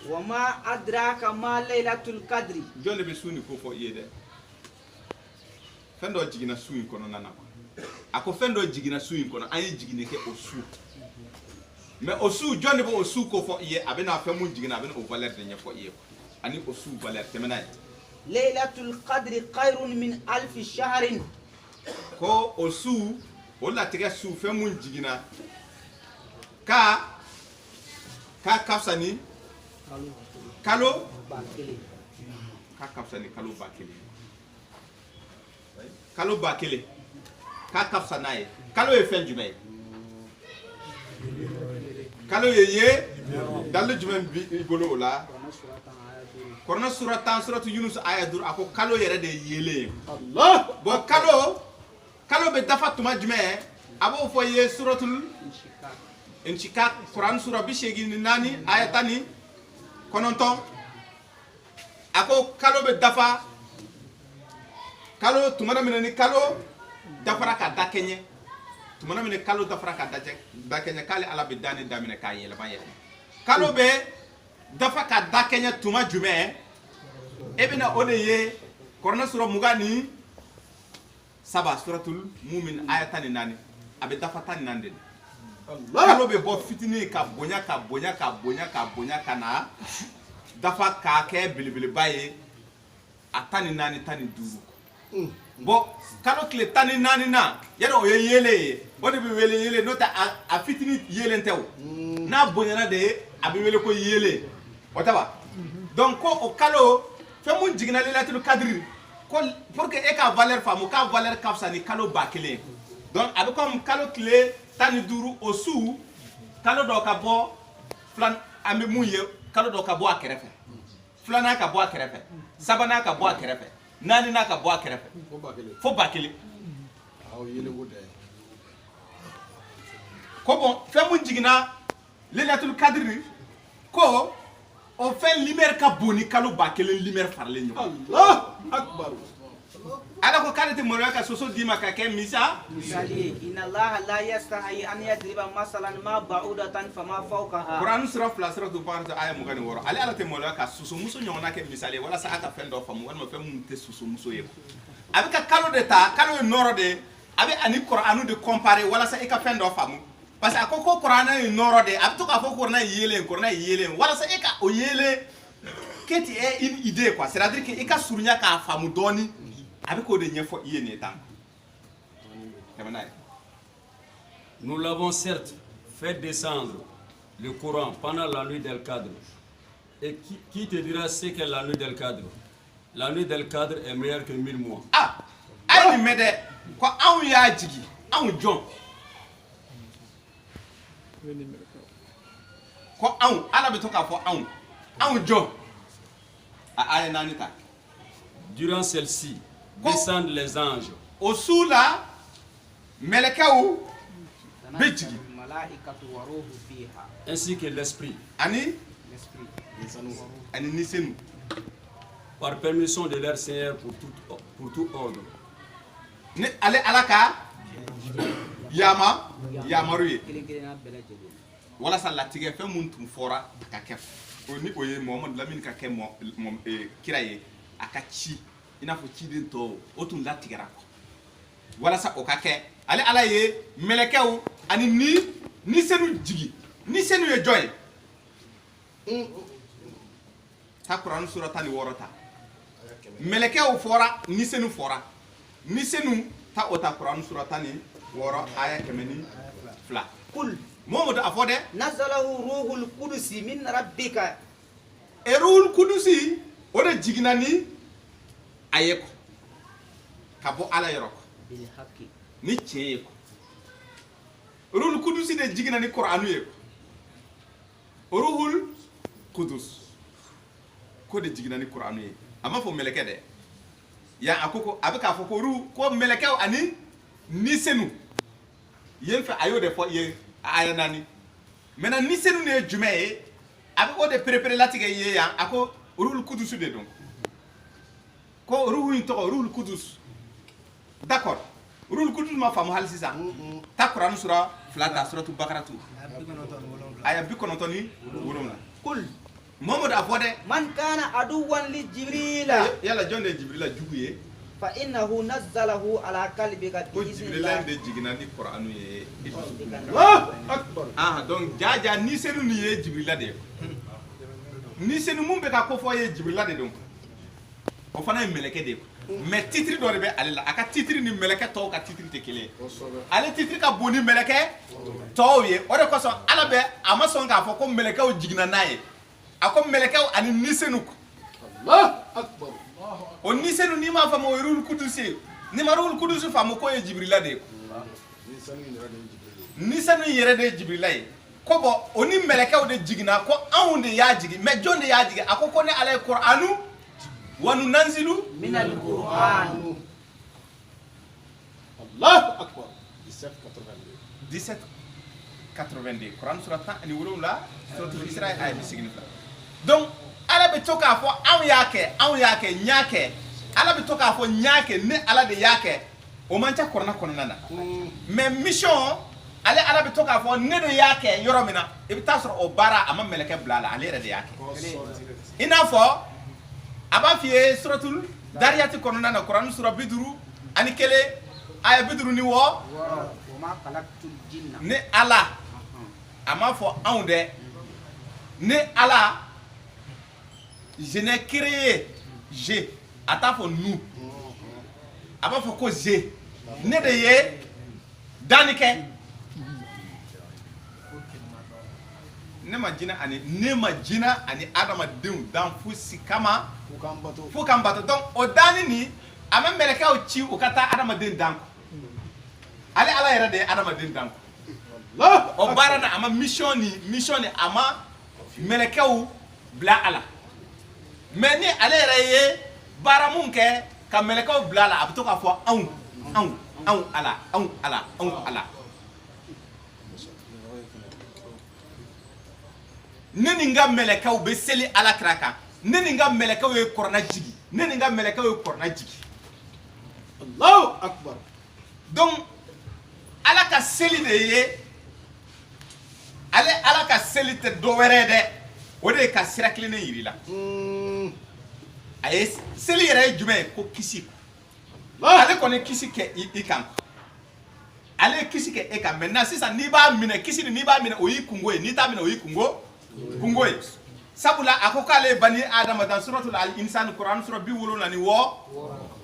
Wama adraka ma laylatul qadri. jonde bɛ su ni ko fɔ i ye dɛ fɛn dɔ jigina su in kɔnɔna na a ko fɛn dɔ jigina su in kɔnɔ an ye jigini kɛ o su mais o su jonde bɛ o su ko fɔ i ye a bɛ na fɛn mun jigina a bɛ na o valeur de ɲɛfɔ i ye ani o su valeur tɛmɛna ye Laylatul qadri khairun min alfi shahrin. ko o su o latigɛ su fɛn mun jigina ka kafsa ni kalo ka kafsa ni kalo 1000 kalo 1000 ka kafsa n'a ye kalo ye fɛn jumɛn ye kalo ye dalu jumɛn b'i bolo o la korona sura tan suratu yunus aya dur ako kalo yere de yele Allah. bo kalo be dafa tuma jume abo fo ye suratul inshikak quran sura bi shegi ni nani aya tani kononton ako kalo be dafa kalo tumana minani kalo dafara ka dakenye tumana minani kalo dafara ka dakenye kale ala be dani damine ka yele ba yele kalo be dafa ka dakenye tuma jume ebina ode ye korona sura mugani saba suratul mumin ayatani nani abe dafa tani nande kalo be bo fitini ka bonya kana dafa ka ke bilibili baye atani nani tani duru bo kalo kle tani nani na yado ye yele ode be wele yele nota a fitini yele ntew na bonya na de abe wele ko yele otaba donc ko o kalo fe mun jigna lilatul kadri ko pour que e ka valeur famu ka valeur kafsa ni kalo bakele donc abe comme kalo clé tani duru au sous kalo do ka bo flan ambe muye kalo do ka bo akerefe flana ka bo akerefe sabana ka bo akerefe nani na ka bo akerefe fo bakele ko bon fe mun jigna lilatul kadri ko on fait limer ka boni kalo bakele limer farle nyo Allah akbar. ala ko kalete mo ka soso dima ka ke misa misali inna allaha la yastahi an yadriba masalan ma ba'udatan fama fawqaha Quran sura fla sura to parta aya mo gani woro ala te mo ka soso muso nyona ke misali wala sa aka fendo famu wala mo fe mun te soso muso yebo abi ka kalo de ta kalo noro de abi ani Qur'anu de comparer wala sa eka fendo famu parce que akoko Qur'ana noro de abi to ka fo Qur'ana yele wala sa eka o yele keti est une idée quoi, c'est-à-dire que eka surunya ka famu doni avec ko de nyefo yene tam. Nous l'avons certes fait descendre le Coran pendant la nuit del Qadr. Et qui te dira ce qu'est la nuit del Qadr? La nuit del Qadr est meilleure que 1000 mois. Ah, ay ni mede ko an ya jigi, an jon. Ko an ala be to ka fo an jon. Aya nanita. Durant celle-ci, descendent les anges. O sula melekaw be jigi. malaikatu wa ruhu fiha Ainsi que l'esprit. Ani l'esprit ani nisenu. Par permission de leur Seigneur pour tout ordre. Ni ale alaka yamaruye. kile-kilena bela jeli Wala sa latige fe mun tum fora ka kef. Oni oye Muhammad Lamine ka ke mo kiraye aka ci ina fo ci den to otun latigera ko. Wala sa o ka ke ale ala ye melekaw ani ni senu jigi ni senu ye joy. Ta Quran sura tani worota. Melekaw fora ni senu ta ota Quran sura tani woro aya kemeni fla. kul Momo afode nazalahu ruhul qudusi min rabbika Ruhul Kudusi ode jiginani ayeko kabo ala yoroko bil haqqi ni cheyeko Ruhul Kudusi de jiginani Qur'anu yeko Ruhul Kudus ko de jiginani Qur'anu ye ama fo meleke de ya akoko abeka fo ko ru ko meleke ani ni senu yen fa ayo de fo ye aya nani mena ni senu ne jume abi o de prepare latige ye ya ako Ruhul Kudus de donc ko ruhu to Ruhul Kudus d'accord Ruhul Kudus ma famu hal sisa ta Quran sura flata suratu bakaratu aya bi konontoni wolomna kul Momo da afode man kana aduwan li jibrila yalla jonde Jibrila juguye fa innahu nazzalahu ala qalbika ko bi Jibrila iznillah de jiginani Qur'anu ye Allah akbar. ah donc jaja ni senu ni ye Jibrila de ni senu mum be ka ko fo ye Jibrila de donc o fana ye meleke de mais titre do be alila aka titre ni meleke to ka titre te kele ale titre ka boni meleke to ye o de ko so ala be amason ka fo ko meleke o jigina naye ako meleke ani ni senu ko Allah akbar. o ni senu ni ma fa mo Ruhul Kudusi ni ma Ruhul Kudusi fa mo ko ye Jibrila de ni senu yere de Jibrila ye ko bon oni melekaw de jigina ko anw de y'a jigi mais jon de y'a jigi ako ko ne ala ye qur'anu wa nunzilu min al-Qur'an. Allahu akbar. 1782 Quran surat 10 ani wolowula suratul Isra ay bi signi fa donc ala be to ka fo anw y'a kɛ ɲakɛ ala be to ka fo ɲakɛ ne ala de y'a kɛ o man ca Qur'an kɔnɔna na mais mission ala be to ka fɔ ne de y'a kɛ yɔrɔ min na i bɛ taa sɔrɔ o baara a ma mɛlɛkɛ bila a la ale yɛrɛ de y'a kɛ i n'a fɔ a b'a f'i ye suratul Dariyati kɔnɔna na Qur'an sura 51 aya 52 wa ma khalaqtul jinna. ne ala a m'a fɔ anw dɛ ne ala je n'ai créé je a t'a fɔ nous a b'a fɔ ko je ne de ye danni kɛ ne ma jina ani adamadenw dan fosi kama fo kan bato donc o danni ni a ma mɛlɛkɛw ci u ka taa adamaden dan kɔ ale ala yɛrɛ de ye adamaden dan kɔ o baara na a ma mission ni a ma mɛlɛkɛw bila a la mais ni ale yɛrɛ ye baara mun kɛ ka mɛlɛkɛw bila a la a bɛ to k'a fɔ anw ala ne ni n ka mɛlɛkɛw bɛ seli alakira kan ne ni n ka mɛlɛkɛw ye kɔrɔna jigi Allahu akbar. donc ala ka seli de ye ala ka seli tɛ dɔ wɛrɛ ye dɛ o de ye ka sira kilennen yir'i la a ye seli yɛrɛ ye jumɛn ye ko kisi ale kɔni kisi kɛ i kan ale ye kisi kɛ e kan maintenant sisan n'i b'a minɛ kisi ni n'i b'a minɛ o y'i kungo ye n'i t'a minɛ o y'i kungo ye sabula a ko k'ale ye bani adama dan suratul al-insan Qur'an sura 76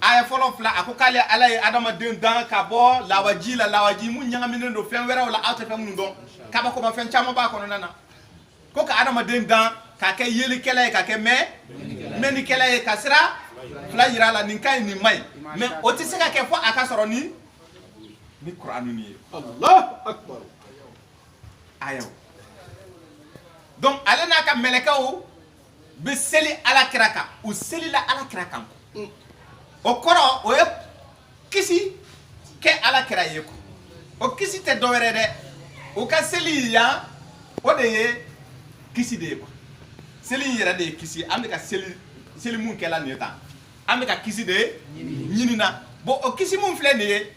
aya fɔlɔ fila a ko k'ale ala ye adamaden dan ka bɔ lawaji la lawaji mun ɲagaminen don fɛn wɛrɛw la aw tɛ fɛn minnu dɔn kabakoma fɛn caman b'a kɔnɔna na ko ka adamaden dan k'a kɛ yelikɛla ye k'a kɛ mɛnnikɛla ye ka sira fila yira a la nin ka ɲi nin ma ɲi mais o tɛ se ka kɛ fɔ a ka sɔrɔ ni Qur'an ni ye Allahu akbar. ayaw donc ale n'a ka mɛlɛkɛw bɛ seli alakira kan u selila alakira kan o kɔrɔ o ye kisi kɛ alakira ye o kisi tɛ dɔwɛrɛ dɛ o ka seli yan o de ye kisi de ye seli yɛrɛ de ye kisi an bɛ ka seli mun kɛla nin ye tan an bɛ ka kisi de ɲini na bon o kisi mun filɛ nin ye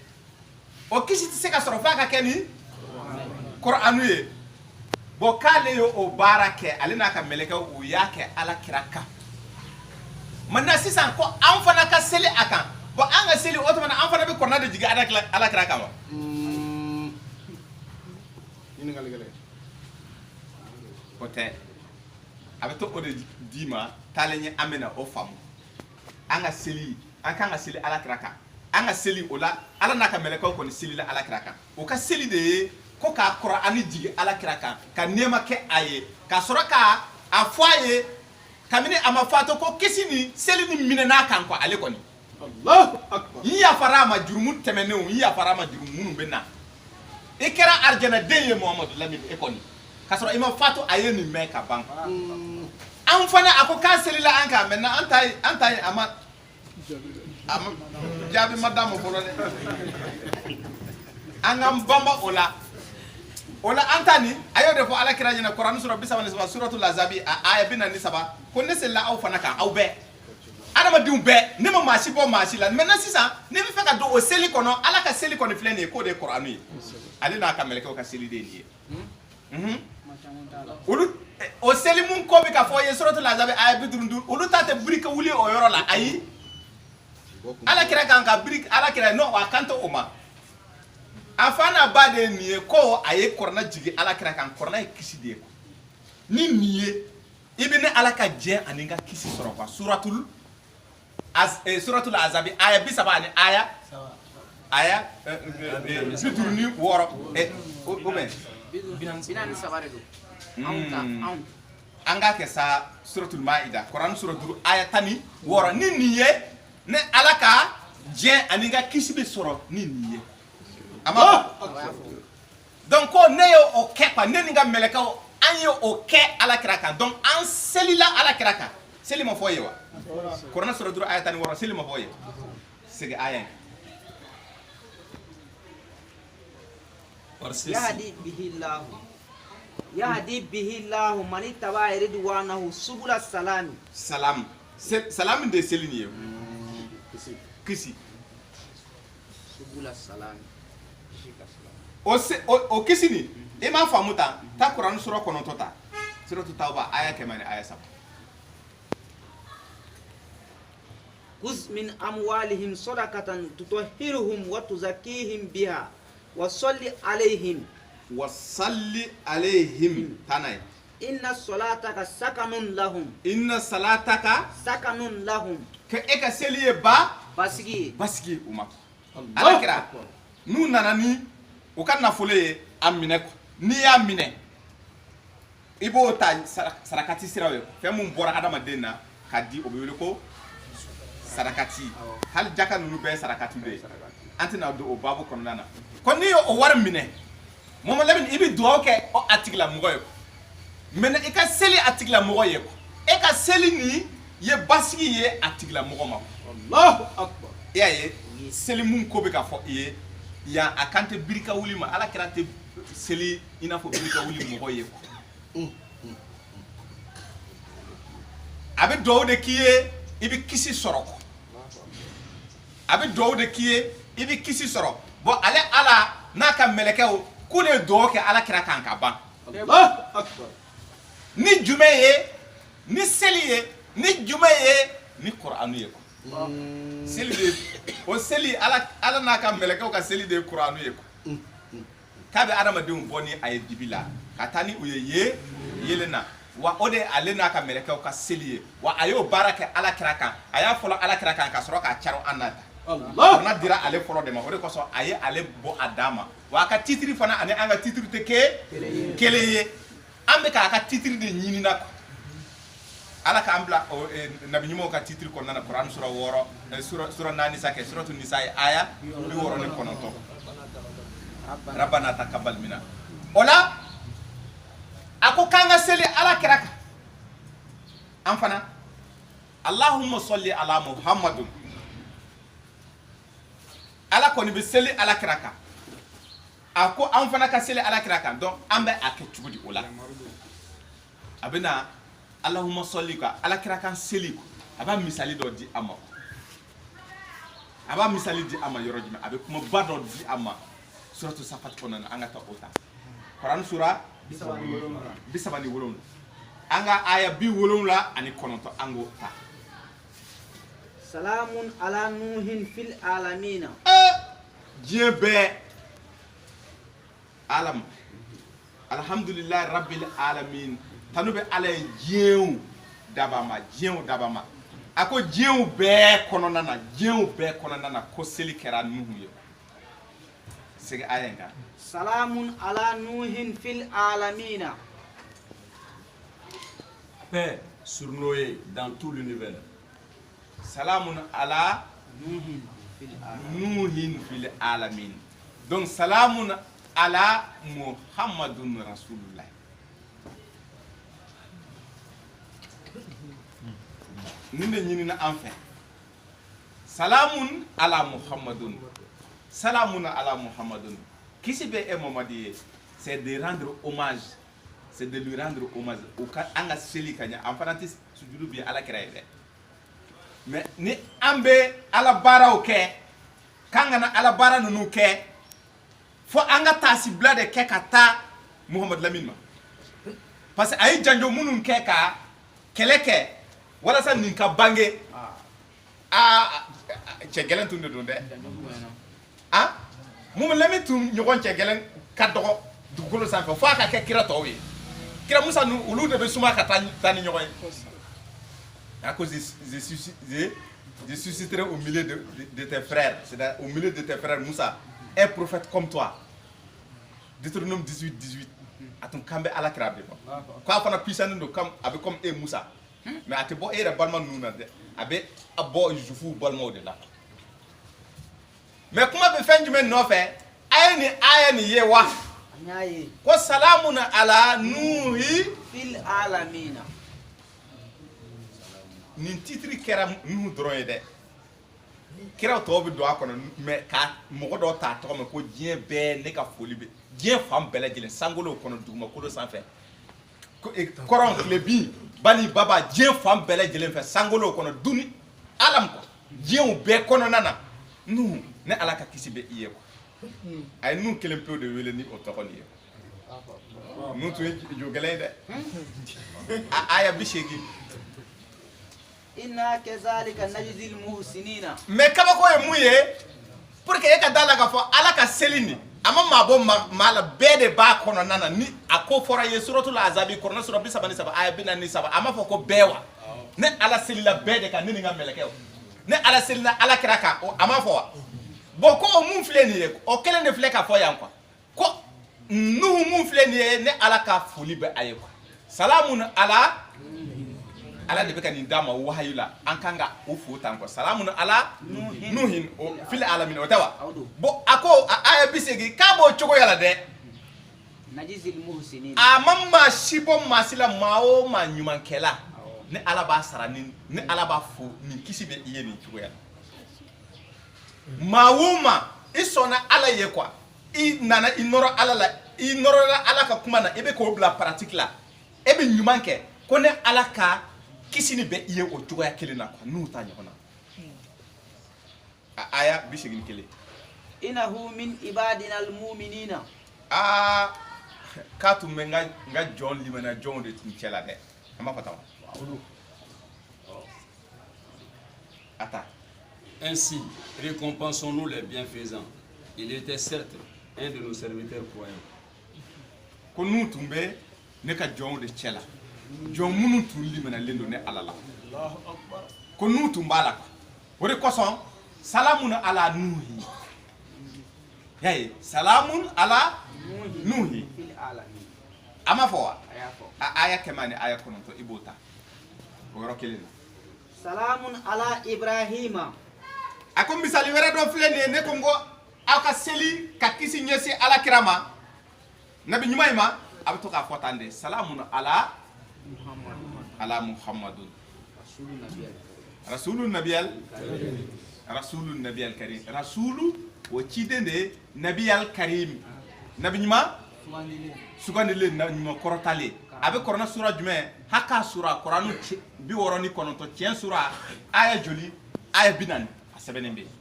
o kisi tɛ se ka sɔrɔ f'a ka kɛ ni Qur'anu ye bon k'ale ye o baara kɛ ale n'a ka mɛlɛkɛw u y'a kɛ alakira kan maintenant sisan ko an fana ka seli a kan bon an ka seli o tuma na an fana bɛ kɔrɔna de jigin alakira kan wa o tɛ a bɛ to o de d'i ma taalen ɲɛ an bɛ na o faamu an ka seli an kan ka seli alakira kan an ka seli o la ala n'a ka mɛlɛkɛw kɔni selila alakira kan o ka seli de ye ko k'a Qur'ani jigi alakira kan ka nɛɛma kɛ a ye ka sɔrɔ ka a fɔ a ye kabini a ma fatu ko kisi ni seli ni minɛn'a kan quoi ale kɔni Allahu akbar. n yafara a ma jurumu tɛmɛnenw n yafara a ma jurumu minnu bɛ na i kɛra arijanaden ye Muhamadu Lamini e kɔni ka sɔrɔ i ma fatu a ye nin mɛn ka ban an fana a ko k'a selila an kan maintenant an ta ye a ma jaabi ma d'a ma fɔlɔ dɛ an k'an banba o la an ta nin a y'o de fɔ alakira ɲɛna Qur'an sura 33 suratul azabi a aya 43 ko ne selila aw fana kan aw bɛɛ adamadenw bɛɛ ne ma maa si bɔ maa si la maintenant sisan ne bɛ fɛ ka don o seli kɔnɔ ala ka seli kɔni filɛ nin ye k'o de ye Qur'anu ye ale n'a ka mɛlɛkɛw ka seli de ye nin ye olu o seli mun ko bɛ ka fɔ ye suratul azabi aya 55 olu ta tɛ birike wuli o yɔrɔ la ayi alakira kan ka birike alakira non a kan tɛ o ma a fa n'a ba de ye nin ye ko a ye kɔrɔna jigi alakira kan kɔrɔna ye kisi de ye ni nin ye i bɛ ne ala ka jɛ ani n ka kisi sɔrɔ quoi suratul azabi aya 30 ani aya 56 o bɛ binani saba de don anw an k'a kɛ sa suratul maida Qur'an sura 5 aya 16 ni nin ye ne ala ka jɛ ani n ka kisi bɛ sɔrɔ ni nin ye ama donc ko ne yo o kɛ quoi ne ni ka mɛlɛkɛw an ye o kɛ alakira kan donc an selila alakira kan seli ma fɔ ye wa kuranɛ sura 5 ayat 16 seli ma fɔ ye segi aya yahdi bihi Allah man ittaba ridwanahu subul salam salam de seli ni ye kisi subul salam o kisi ni e ma faamu ta kuranɛ sura kɔnɔntɔ ta sura tauba aya kɛmɛ ni aya 3 خذ من أموالهم صدقة تطهرهم وتزكيهم بها وصل عليهم تناي إن صلاتك سكن لهم سكن لهم كأك سلي با باسكي وما على كرا نو ناناني وكان نفولي أمينك ني أمينة إبو تا سرقاتي سراوي فمن بورا هذا مدينة كدي أبيولكو sarakati hal jaka nunu be sarakati be antina do babu konana konni o war mine momo lamin ibi do ke o atigla mogoy mena e ka seli atigla mogoy ko e ka seli ni ye basigi ye atigla mogoma Allahu akbar ya ye seli mun ko be ka fo ye ya akante birika wuli ma ala kirate seli ina fo birika wuli mogoy ko abe do de kiye ibi kisi soroko abi do de kiye ibi kisi soro bo ale ala naka melekeo kule do ke ala kira kan ka ban Allahu akbar ni jumeye ni seliye ni jumeye ni qur'anu ye ko seli de o seli ala naka melekeo ka seli de qur'anu ye ko kabe adama de boni ay dibila katani uye yelena wa ode ale naka melekeo ka seliye wa ayo baraka ala kira kan aya folo ala kira kan ka soro ka charo anata Allah na dira ale folo de ma ore ko so aye ale bo adama wa ka titri fana ane anga titri te keleye ambe ka titri de nyini na ala ka ambla nabi nyimo ka titri ko nana Quran sura woro sura nani sake suratu nisa aya bi woro ne kononto rabbana taqabbal minna ola ako kanga seli ala kiraka amfana allahumma salli ala muhammadin ala ko ni be seli ala kiraka ako amfana ka seli ala kiraka donc ambe aketugudi ola abena allahumma salli ka ala kiraka seli ko aba misali do di ama aba misali di ama yorojima abe kuma bado di ama suratu safat konana anga ta ota Quran sura bisabani wolon anga aya bi wolon la ani kononto ango ta salamun ala nuhin fil alamin jebe alam alhamdulillah rabbil alamin tanube ala jeun dabama ako jeun be kononana ko seli kera nuhu yo sege ayenga salamun ala nuhin fil alamina paix sur Noé dans tout l'univers. Salamun ala nuhin fil alamin. Donc salamun ala Muhammadun Rasulullah. Ninde nyini na enfin. Salamun ala Muhammadun. Salamun ala Muhammadun. Qui se fait Mohamadi, c'est de rendre hommage. C'est de lui rendre hommage. Au cas anga seli kanya amfanati sujudu bi ala kiraide. Mais ni ambe ala bara oke kanga na ala bara nunu ke fo anga tasi blade ke kata Muhammad Lamine ma. Parce que ay janjo munun ke ka keleke wala sa ninka bange chegelen tunde donde Muhammad Lamine tun nyogon chegelen kadoko dugolo sanfo fa ka ke kira towi kira musa nu ulu de be suma ka tani nyogon à cause je susciterai au milieu de tes frères, c'est-à-dire au milieu de tes frères Moussa, un prophète comme toi. Deutéronome 18. À ton cambe à la crabe. Quand on a puissant de comme avec comme et Moussa. Mais à te boire et la balma nous avec à boire je fous balma de là. Mais comment peut faire du même non fait? Ayani yewa. nyaye ko salamun ala nuhi fil alamina nin titri kɛra nuhu dɔrɔn ye dɛ kira tɔw bɛ don a kɔnɔ mais ka mɔgɔ dɔw t'a tɔgɔ mɛn ko diɲɛ bɛɛ ne ka foli bɛ diɲɛ fan bɛɛ lajɛlen sankolo kɔnɔ dugumakolo sanfɛ kɔrɔn tilebin bani baba diɲɛ fan bɛɛ lajɛlen fɛ sankolo kɔnɔ duni alam kɔ diɲɛw bɛɛ kɔnɔna na nuhu ne ala ka kisi bɛ i ye quoi a ye nuhu kelen pewu de wele ni o tɔgɔ nin ye nuhu tun ye jo gɛlɛn ye dɛ aya 80 inna kazalika najzil muhsinina mais kabako ye mun ye pour que e ka da la ka fɔ ala ka seli ni a ma maa bɔ maa la bɛɛ de b'a kɔnɔna na ni a ko fɔra ye suratul azabi kɔnɔna sura 37 aya 47 a ma fɔ ko bɛɛ wa ne ala selila bɛɛ de kan ne ni n ka mɛlɛkɛw ne ala selila ala kira kan a ma fɔ wa bon ko o mun filɛ nin ye o kelen de filɛ ka fɔ yan quoi ko nuhu mun filɛ nin ye ne ala ka foli bɛ a ye quoi salamun ala ala de bɛ ka nin d'a ma wahayu la an kan ka o fo tan quoi salamun ala nuhin o fil alamin o tɛ wa bon a ko a aya 80 k'a b'o cogoya la dɛ najzil muhsinina a ma maa si bɔ maa si la maa o maa ɲumankɛla ne ala b'a sara ni ne ala b'a fo nin kisi bɛ i ye nin cogoya la maa o maa i sɔnna ala ye quoi i nana i nɔrɔ ala la i nɔrɔla ala ka kuma na i bɛ k'o bila pratique la e bɛ ɲuman kɛ ko ne ala ka kisi ni bɛ i ye o cogoya kelen na quoi n'u ta ɲɔgɔn na a aya 81 innahu min ibadina almu'minina k'a tun bɛ n ka jɔn limana jɔnw de tun cɛla dɛ a ma fɔ tan attends. Ainsi, récompensons-nous les bienfaisants. Il était certes un de nos serviteurs croyants. Ko n'u tun bɛ ne ka jɔnw de cɛla jɔn minnu tun limanalen don ne ala la ko n'u tun b'a la o de kosɔn salamun ala nuhi y'a ye salamun ala nuhi fil alamin a ma fɔ wa aya fɔ a aya 100 ni aya 9 i b'o ta o yɔrɔ kelen na salamun ala ibrahima a ko misali wɛrɛ dɔ filɛ nin ye ne ko n ko aw ka seli ka kisi ɲɛsin alakira ma nabi ɲuman in ma a bɛ to k'a fɔ tan de salamun ala muhammadun rasulu nabiyal karim rasulu o ciden de ye nabiyal karim nabi ɲuman sugandilen nabi ɲuman kɔrɔtalen a bɛ kɔrɔna sura jumɛn haka sura kuranu 69 tiɲɛ sura aya joli aya 40 a sɛbɛnnen bɛ yen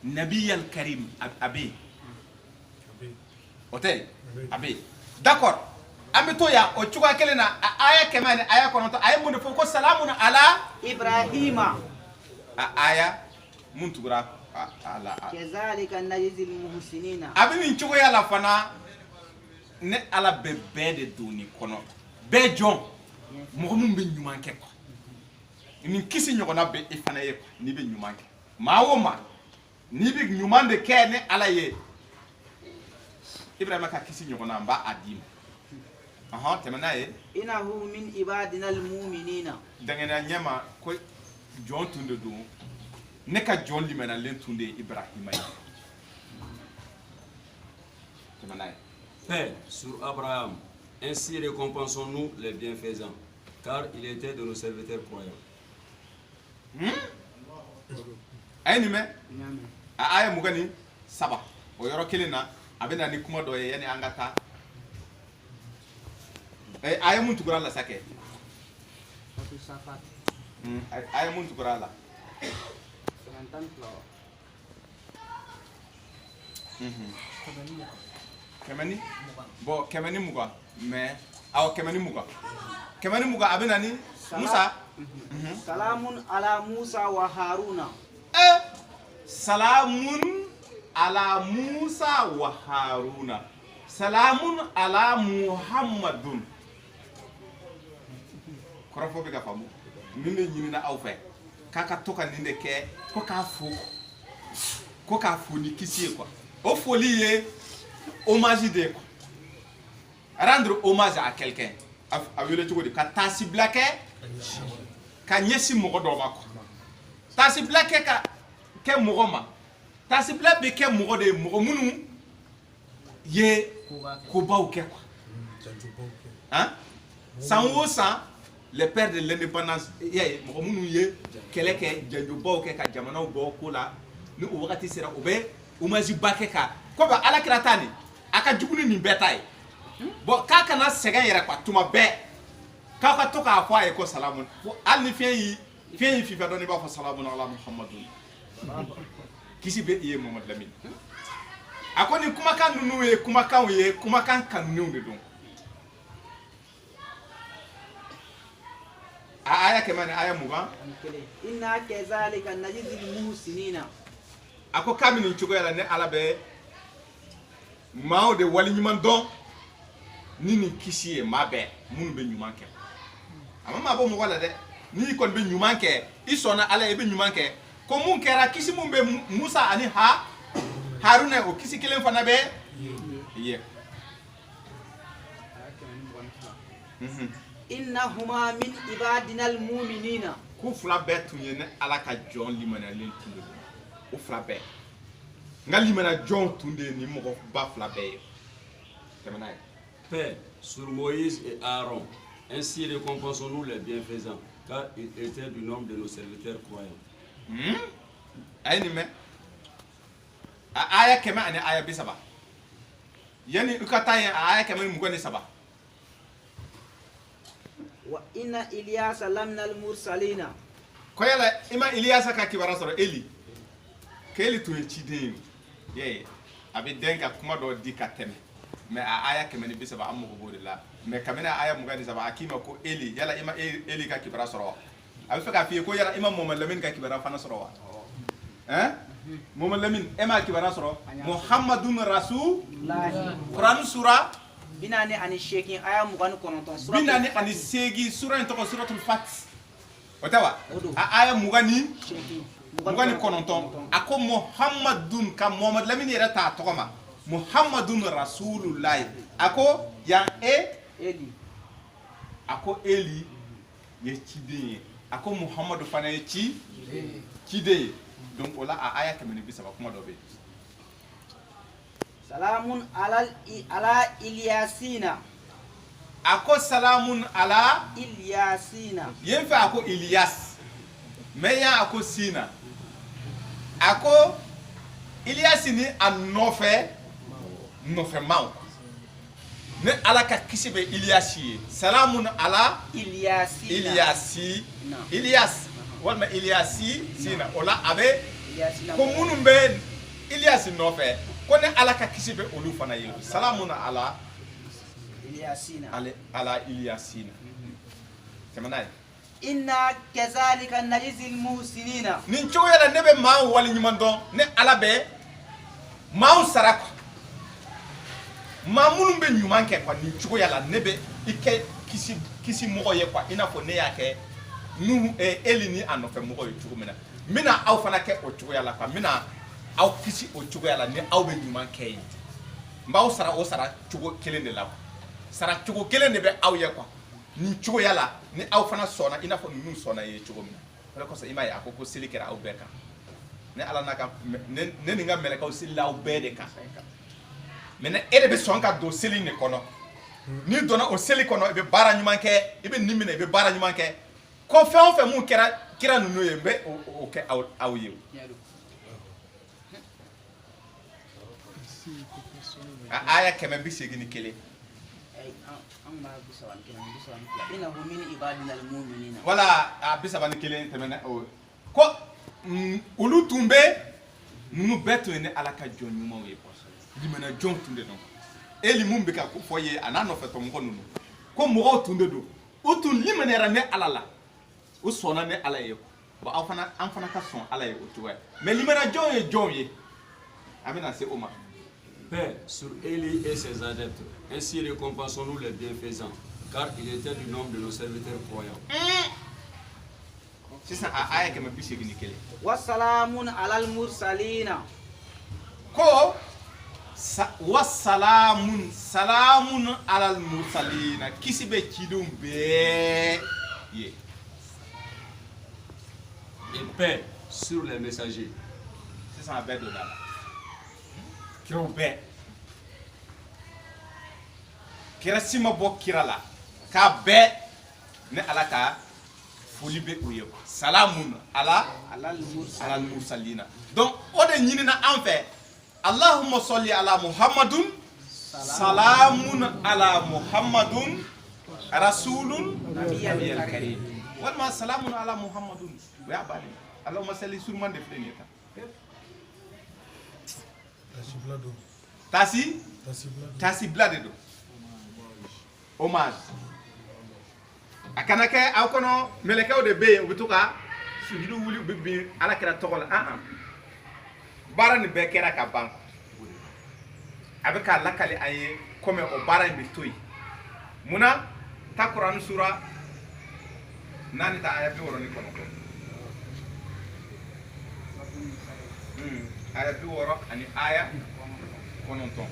nabiyal karim a bɛ yen o tɛ a bɛ yen d'accord an bɛ to yan o cogoya kelen na a aya 100 ni aya 9 a ye mun de fɔ ko salamun ala ibrahima a aya mun tugura ala kazalika najzil muhsinina a bɛ nin cogoya la fana ne ala bɛ bɛɛ de don nin kɔnɔ bɛɛ jɔn mɔgɔ min bɛ ɲuman kɛ quoi nin kisi ɲɔgɔnna bɛ i fana ye quoi n'i bɛ ɲuman kɛ maa o maa n'i bɛ ɲuman de kɛ ni ala ye Ibrahima ka kisi ɲɔgɔnna n b'a a d'i ma tɛmɛ n'a ye innahu min ibadina almu'minina dangana ɲɛma ko jɔn tun de don ne ka jɔn limanalen tun de ye Ibrahima ye tɛmɛ n'a ye Paix sur Abraham. Ainsi récompensons-nous les bienfaisants, car il était de nos serviteurs croyants. a ye nin mɛn a aya 27 o yɔrɔ kelen na a bɛ na ni kuma dɔ ye yanni an ka taa a ye mun tugura la sa kɛ a ye mun tugura la kɛmɛ ni mugan mais awɔ kɛmɛ ni mugan a bɛ na ni Musa salamun ala musa wa haruna salamun ala Musa wa Haruna salamun ala Muhammadun kɔrɔfɔ bɛ ka faamu min bɛ ɲinina aw fɛ k'a ka to ka nin de kɛ ko k'a fo ni kisi ye quoi o foli ye hommage de ye quoi rendre hommage à quelqu'un a wele cogo di ka taasibila kɛ ka ɲɛsin mɔgɔ dɔ ma quoi taasibila kɛ ka kɛ mɔgɔ ma taasibila bɛ kɛ mɔgɔ de ye mɔgɔ minnu ye kobaw kɛ quoi hein san o san les pères de l'indépendance mɔgɔ minnu ye kɛlɛ kɛ janjobaw kɛ ka jamanaw bɔ ko la ni o wagati sera o bɛ hommage ba kɛ ka ko bɛ alakira ta nin a ka jugu ni nin bɛɛ ta ye bon k'a kana sɛgɛn yɛrɛ quoi tuma bɛɛ k'aw ka to k'a fɔ a ye ko salamu hali ni fiɲɛ y'i fifɛ dɔn i b'a fɔ salamu ala muhamadu kisi bɛ i ye Mamadu Lamini a ko ni kumakan ninnu ye kumakanw ye kumakan kanunenw de don a aya kɛmɛ ni aya 20 inna kazalika najzil muhsinina a ko kabini nin cogoya la ne ala bɛ maaw de waliɲuman dɔn ni nin kisi ye maa bɛɛ minnu bɛ ɲuman kɛ a ma maa bɔ mɔgɔ la dɛ n'i kɔni bɛ ɲuman kɛ i sɔnna ala ye i bɛ ɲuman kɛ ko mun kɛra kisi mun bɛ Musa ani Haruna o kisi kelen fana bɛ ye innahuma min ibadina almu'minina ko fila bɛɛ tun ye ne ala ka jɔn limaniyalen tun de don o fila bɛɛ n ka limaniya jɔnw tun de ye nin mɔgɔ ba fila bɛɛ ye tɛmɛ n'a ye Paix sur Moïse et Aaron, ainsi récompensons-nous les bienfaisants, car ils étaient du nombre de nos serviteurs croyants. Ayi nin mɛn a aya kɛmɛ ani aya 30 yanni u ka taa yen a aya kɛmɛ ni 23 wa inna ilyasa lamina almursalina ko yala i ma Iliyasa ka kibaruya sɔrɔ Eli ko Eli tun ye ciden ye a bɛ den ka kuma dɔ di ka tɛmɛ mais a aya kɛmɛ ni 30 an mago b'o de la mais kabini a aya 23 a k'i ma ko Eli yala i ma Eli ka kibaruya sɔrɔ wa a bɛ fɛ k'a f'i ye ko yala i ma Mamadu Lamini ka kibaruya fana sɔrɔ wa hein Mamadu Lamini e ma kibaruya sɔrɔ Muhammadun Rasulullah Quran sura binani ani shekin aya 29 sura binani ani segi sura in tɔgɔ suratul Fat o tɛ wa a aya 20 29 a ko Muhammadun ka Mamadu Lamini yɛrɛ t'a tɔgɔ ma Muhammadun Rasulullah a ko yan Eli a ko Eli ye ciden ye a ko Muhammadu fana ye ciden ye donc o la a aya kɛmɛ ni 30 kuma dɔ bɛ yen salamun ala ilyasina a ko salamun ala ilyasina yen fɛ a ko Ilyas mais yan a ko Sina a ko Ilyas ni a nɔfɛmaw ne ala ka kisi bɛ Ilyas ye salamun ala Ilyas walima Ilyasi Sina o la a bɛ ko minnu bɛ Ilyas nɔfɛ ko ne ala ka kisi bɛ olu fana ye salamun ala Ilyasina tɛmɛ n'a ye inna kazalika najzil muhsinina nin cogoya la ne bɛ maa waliɲuman dɔn ne ala bɛ maaw sara quoi maa minnu bɛ ɲuman kɛ quoi nin cogoya la ne bɛ i kɛ kisi mɔgɔ ye quoi i n'a fɔ ne y'a kɛ Nuhu Eli ni a nɔfɛ mɔgɔ ye cogo min na n bɛna aw fana kɛ o cogoya la quoi n bɛna aw kisi o cogoya la ni aw bɛ ɲuman kɛ yen n b'aw sara o sara cogo kelen de la quoi sara cogo kelen de bɛ aw ye quoi nin cogoya la ni aw fana sɔnna i n'a fɔ ninnu sɔnna ye cogo min na o de kosɔn i m'a ye a ko seli kɛra aw bɛɛ kan ne ala n'a ka ne ni n ka mɛlɛkɛw selila aw bɛɛ de kan mais ne e de bɛ sɔn ka don seli de kɔnɔ n'i donna o seli kɔnɔ i bɛ baara ɲuman kɛ i bɛ nin minɛ i bɛ baara ɲuman kɛ ko fɛn o fɛn mun kɛra kira ninnu ye n bɛ o kɛ aw ye a aya 181 wala a 31 tɛmɛna o ko olu tun bɛ ninnu bɛɛ tun ye ne ala ka jɔn ɲumanw ye limaniya jɔnw tun de don Eli mun bɛ ka fɔ ye a n'a nɔfɛtɔ mɔgɔ ninnu ko mɔgɔw tun de don u tun limaniyara ne ala la u sɔnna ne ala ye bon an fana ka sɔn ala ye o cogoya mais limaniya jɔnw ye jɔnw ye a bɛna se o ma Paix sur Élie et ses adeptes, ainsi récompensons-nous les bienfaisants, car il était du nombre de nos serviteurs croyants. sisan a aya 181 wasalamun alal mursalina ko salamun alal mursalina kisi bɛ cidenw bɛɛ ye Et paix sur les messagers. sisan a bɛɛ donna la kiraw bɛɛ kira si ma bɔ kira la k'a bɛɛ ni ala ka foli bɛ u ye salamun ala mursalina donc o de ɲinina an fɛ allahumma salli ala muhammadun salamun ala muhammadun rasulun nabiyil karim walima salamun ala muhammadun o y'a bannen allahumma salli suruman de filɛ nin ye tan tasi bila de don hommage a kana kɛ aw kɔnɔ mɛlɛkɛw de bɛ yen u bɛ to ka sujudu wuli u bɛ bin ala kɛra tɔgɔ la baara nin bɛɛ kɛra ka ban a bɛ k'a lakali an ye komi o baara in bɛ to yen munna ta kurani sura 4 ta aya 69 aya 60 ani aya 9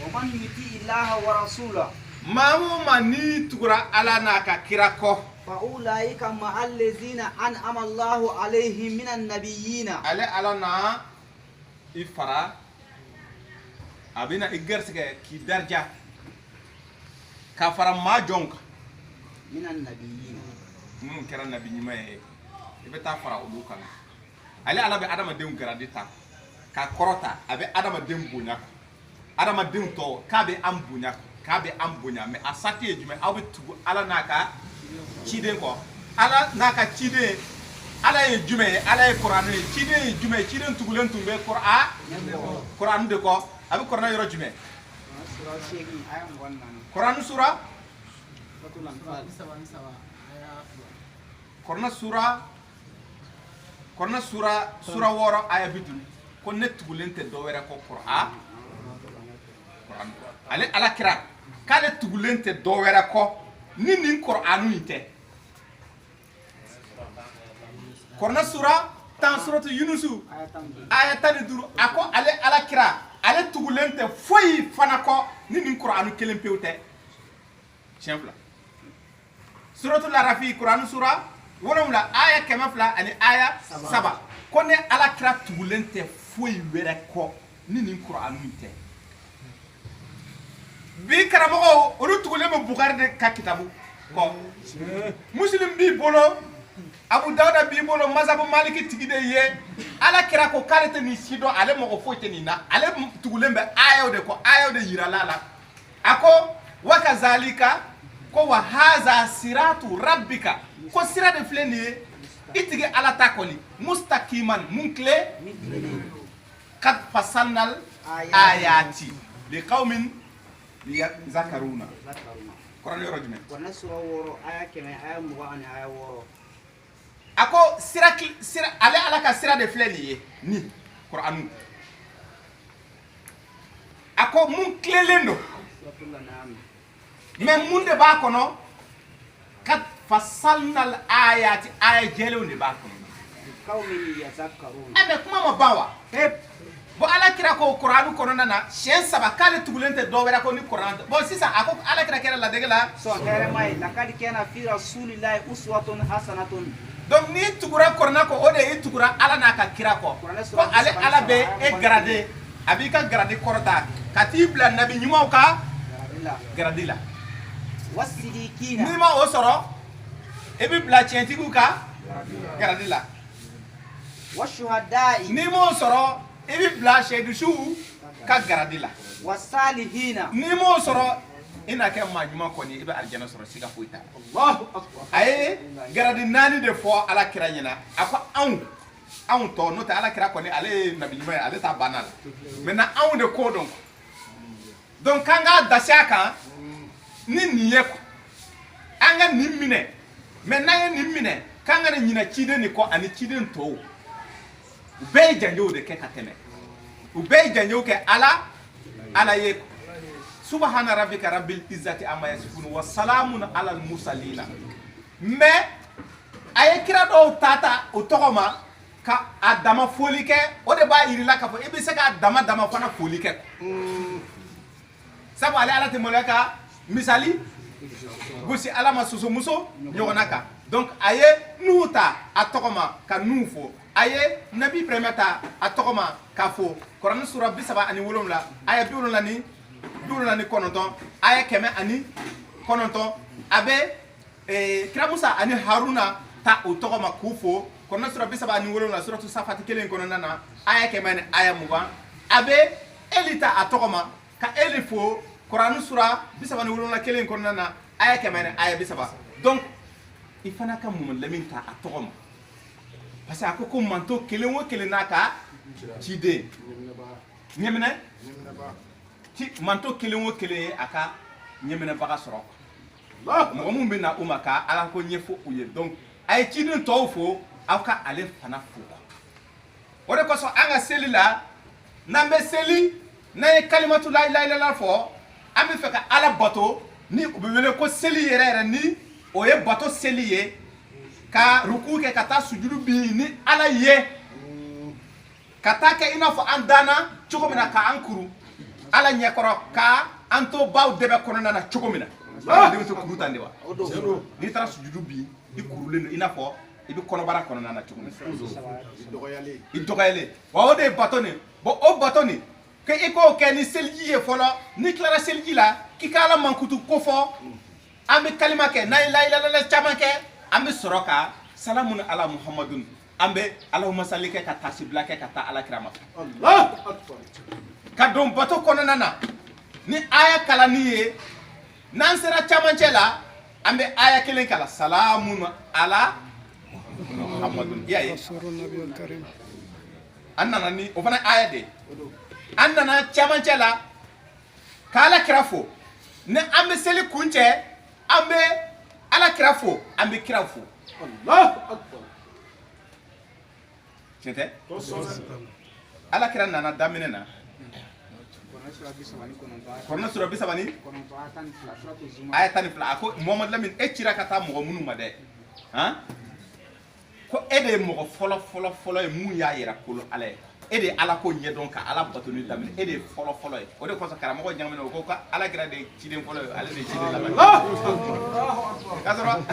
ومن يطيع الله ورسوله ما ni tugura ala na ka kira ko فأولئك مع الذين أنعم الله عليهم من النبيين ale ala na ifara abina igersige ki darja ka fara ma jonka من النبيين mun kɛra nabi ɲuman ye i bɛ taa fara olu kan ale ala bɛ adamadenw garadi ta ka kɔrɔta a bɛ adamaden bonya adamadenw tɔ k'a bɛ an bonya k'a bɛ an bonya mais a sati ye jumɛn aw bɛ tugu ala n'a ka ciden kɔ ala n'a ka ciden ala ye jumɛn ye ala ye kuranɛ ye ciden ye jumɛn ye ciden tugulen tun bɛ kuranɛ de kɔ a bɛ kuranɛ yɔrɔ jumɛn kuranɛ sura Korna sura 6 aya 50 ko ne tugulen tɛ dɔwɛrɛ kɔ Qur'an ale ala kira k'ale tugulen tɛ dɔwɛrɛ kɔ ni nin Qur'anu in tɛ Korna sura 10 suratu Yunusu aya 15 a ko ale ala kira ale tugulen tɛ foyi fana kɔ ni nin Qur'anu kelen pewu tɛ tiɲɛ fila suratul Arafi Qur'an sura 7 aya 200 ani aya 7 ko ne ala kira tugulen tɛ foyi wɛrɛ kɔ ni nin Qur'anu in tɛ bi karamɔgɔw olu tugulen bɛ Bukari de ka kitabu kɔ Muslim b'i bolo Abu Dawuda b'i bolo Mazhabu Maliki tigi de ye ala kira ko k'ale tɛ nin si dɔn ale mɔgɔ foyi tɛ nin na ale tugulen bɛ ayaw de kɔ ayaw de yirala la a ko wa kazalika ko wa haza siratu rabbika ko sira de filɛ nin ye i tigi ala ta kɔni mustaqiman mun tile kad fasalnal ayati li qaumin zakaruna Qur'an yɔrɔ jumɛn Qur'an sura 6 aya 100 aya 20 ani aya 6 a ko sira ale ala ka sira de filɛ nin ye ni Qur'anu a ko mun tilelen don mais mun de b'a kɔnɔ kad fasalnal ayati aya jɛlenw de b'a kɔnɔ mais kuma ma ban wa bon ala kira ko Qur'anu kɔnɔna na siɲɛ 3 k'ale tugulen tɛ dɔ wɛrɛ ko ni Qur'an tɛ bon sisan a ko ala kira kɛra ladege la sɔn hɛrɛma ye lakadi kana fi rasulillahi uswatun hasanatun donc ni tugura Qur'an ko o de i tugura ala n'a ka kira kɔ ko ale ala bɛ e garade a b'i ka garade kɔrɔta ka t'i bila nabi ɲumanw ka garadi la wasidikina n'i ma o sɔrɔ i bɛ bila tiɲɛtigiw ka garadi la washuhadai n'i m'o sɔrɔ i bɛ bila sɛdusuw ka garadi la wasalihina n'i m'o sɔrɔ i na kɛ maa ɲuman kɔni i bɛ alijana sɔrɔ siga foyi t'a la Allahu akbar a ye garadi 4 de fɔ ala kira ɲɛna a ko anw tɔ n'o tɛ ala kira kɔni ale ye nabi ɲuman ye ale t'a banna la maintenant anw de ko dɔn donc k'an k'a dasi a kan ni nin ye an ka nin minɛ mais n'an ye nin minɛ k'an ka nin ɲinɛ ciden nin kɔ ani ciden tɔw u bɛɛ ye janjew de kɛ ka tɛmɛ u bɛɛ ye janjew kɛ ala ye subhana rabbika rabbil izzati amma yasifun wa salamun alal mursalina mais a ye kira dɔw ta o tɔgɔ ma ka a dama foli kɛ o de b'a yirila k'a fɔ i bɛ se k'a dama fana foli kɛ sabu ale ala tɛ maloya ka misali gosi ala ma sosomuso ɲɔgɔnna kan donc a ye nuhu ta a tɔgɔ ma ka nuhu fɔ aye nabi ibrahima ta atogoma kafo Quran sura bisaba ani wolomla aya biwolomla ni kononton aya keme ani kononton abe kira Musa ani Haruna ta utogoma kufo Quran sura bisaba ani wolomla suratu safati kelen kononana aya keme ani aya mugan abe elita atogoma ka elifo Quran sura bisaba ani wolomla kelen kononana aya keme ani aya bisaba donc il fana ka mun lamin ta atogoma parce que ko manto kelen wo kelen naka cide nyemene ci manto kelen wo kelen aka nyemene baga soro mo mun bina umaka ala ko nyefo uye donc ay cide to fo aka ale fana fo o de ko so anga selila nambe seli na kalimatu la ilaha illallah fo ambe feka ala bato ni ubele ko seli yere ni o ye bato seli ye ka ruku ke kata sujudu bi ni ala ye kata ke ina fo andana chogomina ka ankuru ala nyekoro ka anto baw debe konona na chogomina de to kuru tande wa ni tara sujudu bi di kurule no ina fo ibi kono bara konona na chogomina i dogoyale wa o de batoni bo o batoni ke iko ke ni selji ye folo ni clara selji la ki kala mankutu ko fo ambe kalima ke na ilaha illallah chamake ambe soroka salamun ala muhammadun ambe allahumma salli ka tasibla ka ta ala kirama allah akbar kadon bato kono nana ni aya kala niye nan sera chamancela ambe aya kelen kala salamun ala muhammadun yaye nabiyul karim annana ni o fana aya de annana chamancela kala kirafo ne ambe seli kunche ambe ala kirafo ambe kirafo Allah akbar cete ala kira nana damine na Quran sura bisabani aya tani fla ko Muhammad Lamin e cira kata mo munu made han ko ede mo folo e mu ya yira kolo ale ede ala ko nyedon ka ala batoni damine ede folo e o de ko so kara mo ko nyamene ko ka ala kira de ciden folo ala de ciden la kasoro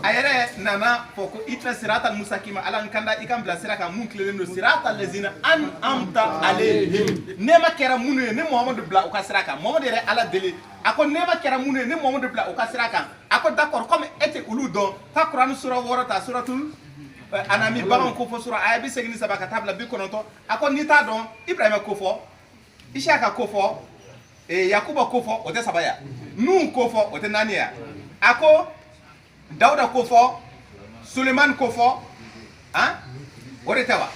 ayere nana foko itla siratal musakima ala kanda ikam bla siraka mun klelen no siratal lazina an amta alayhim nema kera munu ne Muhammad bla o ka siraka Muhammad re ala deli ako nema kera munu ne Muhammad bla o ka siraka ako d'accord comme était uludon ta Quran sura worata suratul anami baron ko fo sura ayabi segni sabaka tabla bi kononto ako nita don Ibrahima ko fo Ishaka ko fo Yakuba ko fo o te sabaya nun ko fo o te nania ako Dauda ko fo Suleiman ko fo hein ore tawa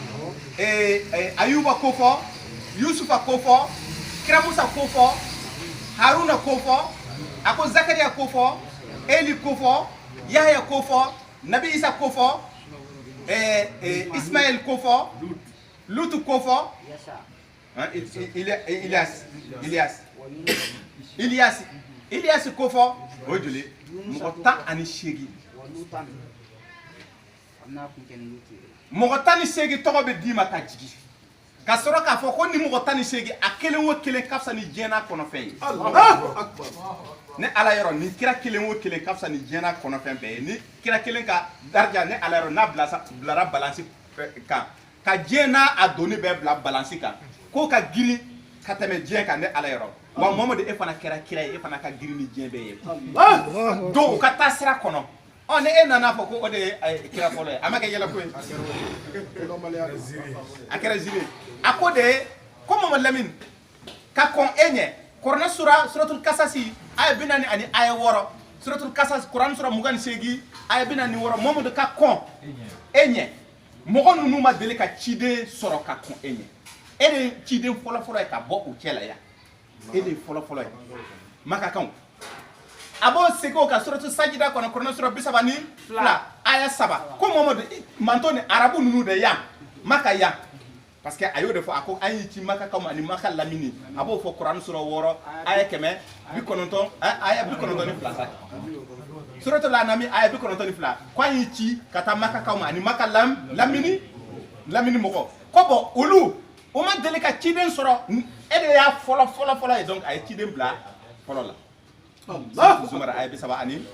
Ayuba ko fo Yusufa ko fo Kira Musa ko fo Haruna ko fo ako Zakaria ko fo Eli ko fo Yahya ko fo Nabi Isa ko fo Ismaël ko fo Lut ko fo Ilias ko fo ojule mota ani shegi mota ni shegi to be dima ka jigi ka soro ka fo ko ni mota ni shegi akelen wo kelen kafsa ni jena kono fe Allahu akbar ne ala yoro ni kira kelen wo kelen kafsa ni jena kono fe be ni kira kelen ka darja ne ala yoro na blara balance ka jena a doni be bla balance ka ko ka giri ka teme jien ka ne ala yoro wa Muhammad e fana kira e fana ka giri ni jien be ye do ka tasira kono on e nana fo ko o de kira folo e amaka yela ko akira zire akode ko Muhammad Lamin ka kon enye Quran suratul kasasi ay binani ani ay woro suratul kasas Quran sura mugan segi ay binani woro Muhammad ka kon enye mo on nu ma dele ka cide soro ka kon enye ede cide folo e ka bo o kela ya ede folo e maka kan abo sego ka suratul sajida kono Quran sura bisabani fla aya saba ko Muhammad mantoni arabu nunu de ya maka ya parce que ayo de fo ako ayi ci maka kam ani maka lamini abo fo Quran sura woro aya keme bi kononton aya bi kononton ni fla suratul anami aya bi kononton ni fla kwa yi ci kata maka kam ani maka lamini moko ko bo ulu o ma dele ka ciden soro ede ya folo et donc ay ciden bla folo la Allah zumara aya bi saba ani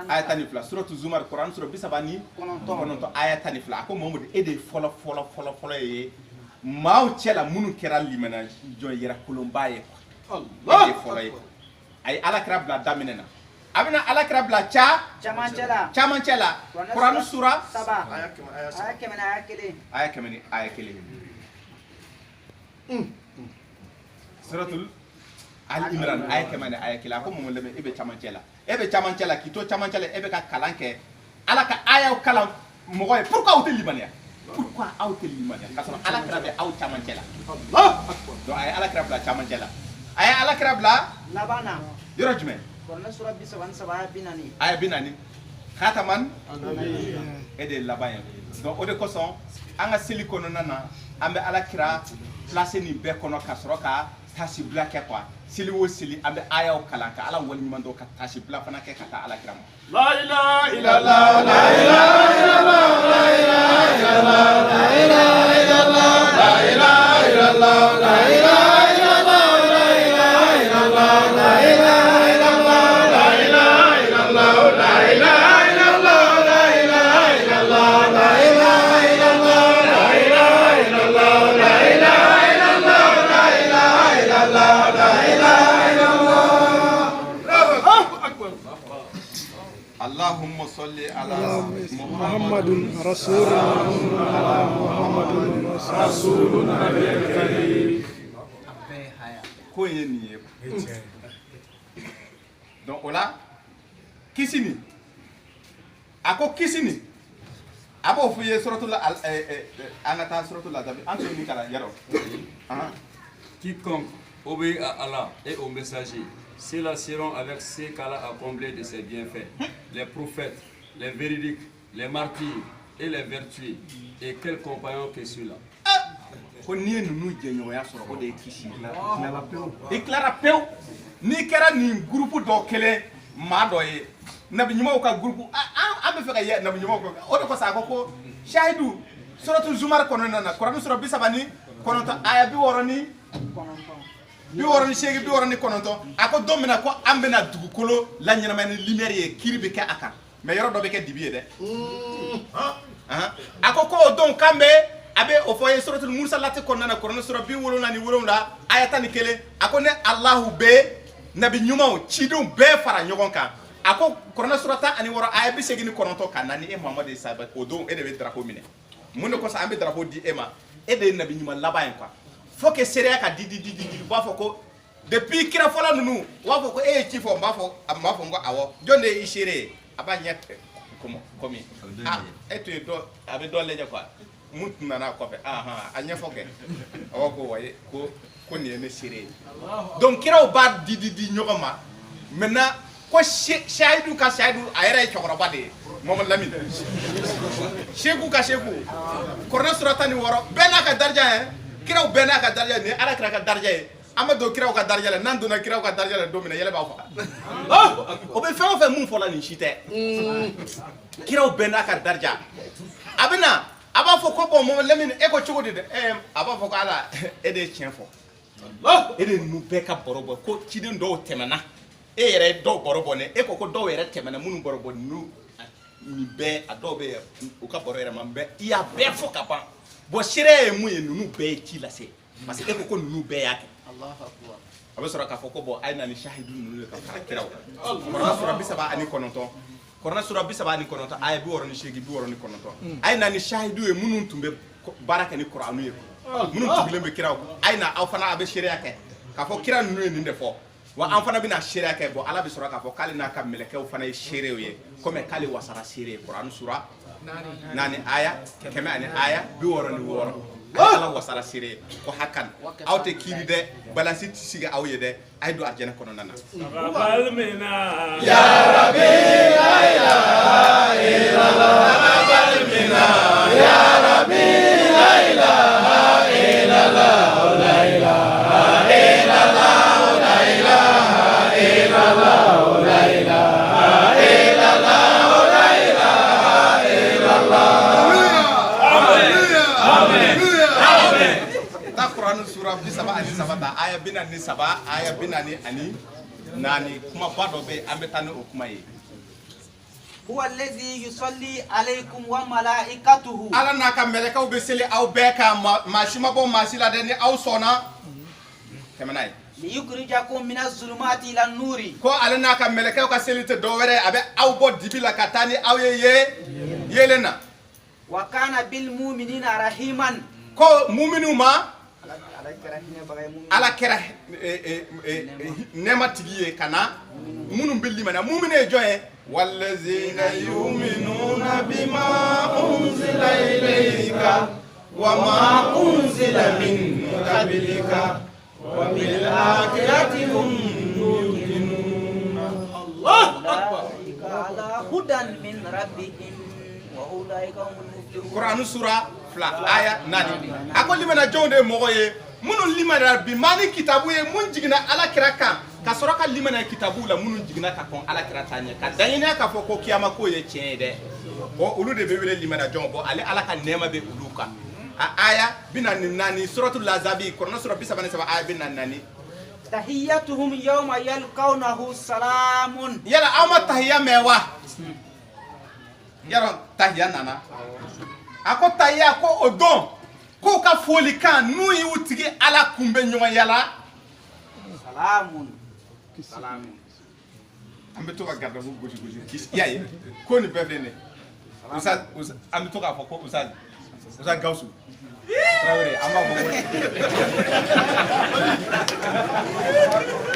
aya tan ni fila suratu zumar Quran sura 39 aya tan ni fila ako Muhammad e de fɔlɔ ye maaw cɛla minnu kɛra limana jɔn yɛrɛ kolonba ye Allah e de fɔlɔ ye ay alakira bila daminɛ na a bɛna alakira bila camancɛ la Quran sura 7 aya 1 suratul Al-Imran aya 1 aya 1 ako Muhammad lamɛn e bɛ camancɛ la k'i to camancɛ la e bɛ ka kalan kɛ ala ka ayaw kalan mɔgɔ ye pourquoi aw tɛ limaniya k'a sɔrɔ alakira bɛ aw camancɛ la donc a ye alakira bila camancɛ la a ye alakira bila labanna yɔrɔ jumɛn Quran sura 37 aya 40 aya 40 khataman e de laban ye donc o de kosɔn an ka seli kɔnɔna na an bɛ alakira place nin bɛɛ kɔnɔ ka sɔrɔ ka tasibila kɛ quoi seli o seli an bɛ ayaw kalan ka ala waliɲuman dɔw ka tasibila fana kɛ ka taa alakira ma La ilaha illallah, la ilaha illallah, la ilaha illallah, la ilaha illallah, la ilaha illallah, la ilaha illallah, la ilaha illallah, la ilaha illallah, la ilaha illallah, la ilaha illallah, la ilaha illallah, la ilaha illallah, la ilaha illallah, la ilaha illallah, la ilaha illallah, la ilaha illallah. Allahumma salli ala Muhammadun Rasulullah Muhammadun Rasulullah ko ye nin ye donc o la kisi nin a ko kisi nin a b'o f'i ye suratul an ka taa suratul Adab an t'o nin kalan yarɔ Quiconque obéit à Allah et au messager, ceux-là seront avec ceux qu'Allah a comblés de ses bienfaits, les prophètes, les véridiques, les martyrs et les vertueux. Et quel compagnon que ceux-là. ko n'i ye ninnu jɛɲɔgɔnya sɔrɔ o de ye kisi i tilara pewu n'i kɛra nin groupe dɔ kelen maa dɔ ye nabi ɲumanw ka groupe an bɛ fɛ ka ye nabi ɲumanw kɔ o de kosɔn a ko shahidu suratu zumar kɔnɔna na Kuranɛ sura 39 aya 69 a ko don min na ko an bɛna dugukolo laɲɛnama ni lumière ye kiri bɛ kɛ a kan mais yɔrɔ dɔ bɛ kɛ dibi ye dɛ a ko o don k'an bɛ a bɛ o fɔ ye suratul mursalati kɔnɔna na Kuranɛ sura 77 aya 11 a ko ne Alahu bɛ nabi ɲumanw cidenw bɛɛ fara ɲɔgɔn kan a ko Kuranɛ sura 16 aya 89 ka na ni e Muhamadu ye sa o don e de bɛ drapeau minɛ mun de kosɔn an bɛ drapeau di e ma e de ye nabi ɲuman laban ye quoi faut que seereya ka di u b'a fɔ ko depuis kira fɔlɔ ninnu u b'a fɔ ko e ye ci fɔ n b'a fɔ n ko awɔ jɔn de ye i seere ye a b'a ɲɛ komi e tun ye dɔ a bɛ dɔ lajɛ quoi mun tun nana kɔfɛ a ɲɛfɔ kɛ awɔ ko wayi ko nin ye ne seere ye donc kiraw b'a di ɲɔgɔn ma maintenant ko shahidu ka shahidu a yɛrɛ ye cɛkɔrɔba de ye Muhammad Lamine sheku ka sheku Kuranɛ sura 16 bɛɛ n'a ka darija ye kiraw bɛɛ n'a ka darija ni ala kira ka darija ye an bɛ don kiraw ka darija la n'an donna kiraw ka darija la don min na yɛlɛ b'a faga o bɛ fɛn o fɛn mun fɔla nin si tɛ kiraw bɛɛ n'a ka darija a bɛ na a b'a fɔ ko bon Muhammad Lamine e ko cogo di dɛ a b'a fɔ ko ala e de ye tiɲɛ fɔ e de ninnu bɛɛ ka baro bɔ ko ciden dɔw tɛmɛna e yɛrɛ ye dɔw baro bɔ ne e ko dɔw yɛrɛ tɛmɛna minnu baro bɔ ninnu nin bɛɛ a dɔw bɛ u ka baro yɛrɛ ma i y'a bɛɛ fɔ ka ban bon seereya ye mun ye ninnu bɛɛ ye ci lase parce que e ko ninnu bɛɛ y'a kɛ a bɛ sɔrɔ k'a fɔ ko bon a ye na ni shahidu ninnu ye ka fara kiraw Kuranɛ sura 39 Kuranɛ sura 39 aya 68 69 a ye na ni shahidu ye minnu tun bɛ baara kɛ ni Kuranu ye minnu tugulen bɛ kiraw a ye na aw fana a bɛ seereya kɛ k'a fɔ kira ninnu ye nin de fɔ wa an fana bɛna seereya kɛ bon ala bɛ sɔrɔ k'a fɔ k'ale n'a ka mɛlɛkɛw fana ye seerew ye comme k'ale wasara seere ye Kuranɛ sura 4 aya 100 aya 66 ala wasara seere ye ko hakan aw tɛ kiiri dɛ balansi tɛ sigi aw ye dɛ a ye don arijɛnɛ kɔnɔna na ya rabbi la ilaha illallah ya rabbi la ilaha illallah la ilaha illallah la ilaha illallah la ilaha illallah la ilaha illallah ta Kuranɛ sura 73 ta aya 43 aya 44 kuma ba dɔ bɛ an bɛ taa ni o kuma ye هو الذي يصلي عليكم وملائكته ala n'a ka mɛlɛkɛw bɛ seli aw bɛɛ kan maa si ma bɔ maa si la dɛ ni aw sɔnna tɛmɛ n'a ye ليخرجكم من الظلمات إلى النور ko ale n'a ka mɛlɛkɛw ka seli tɛ dɔwɛrɛ ye a bɛ aw bɔ dibi la ka taa ni aw ye yelen na وكان بالمؤمنين رحيما ko muminu ma ala kɛra nɛɛmatigi ye ka na minnu bɛ limaniya muminu ye jɔn ye wallazina yuminuna bima unzila ilayka wa ma unzila min qablika wa bil akhirati hum yuqinun أولئك على هدى من ربهم وأولئك هم المفلحون Qur'an sura fila aya nani a ko limana jɔnw de ye mɔgɔ ye minnu limaniyara bi maa ni kitabu ye mun jiginna ala kira kan ka sɔrɔ ka limaniya kitabu la minnu jiginna ka kɔn ala kira ta ɲɛ ka daɲiniya k'a fɔ ko kiyama ko ye tiɲɛ ye dɛ bon olu de bɛ wele limaniya jɔnw bon ale ala ka nɛɛma bɛ olu kan a aya 44 suratul lazabi Qur'an sura 33 aya 44 تحيتهم يوم يلقونه سلام yala aw ma tahiya mɛn wa yɔrɔ tahiya nana a ko tahiya ko o don k'u ka foli kan n'u y'u tigi ala kunbɛ ɲɔgɔn yala سلام سلام an bɛ to ka gardafu gosi gosi i y'a ye ko nin bɛɛ filɛ nin ye Ustaz an bɛ to k'a fɔ ko Ustaz Gawusu Tarawele an b'a fɔ ko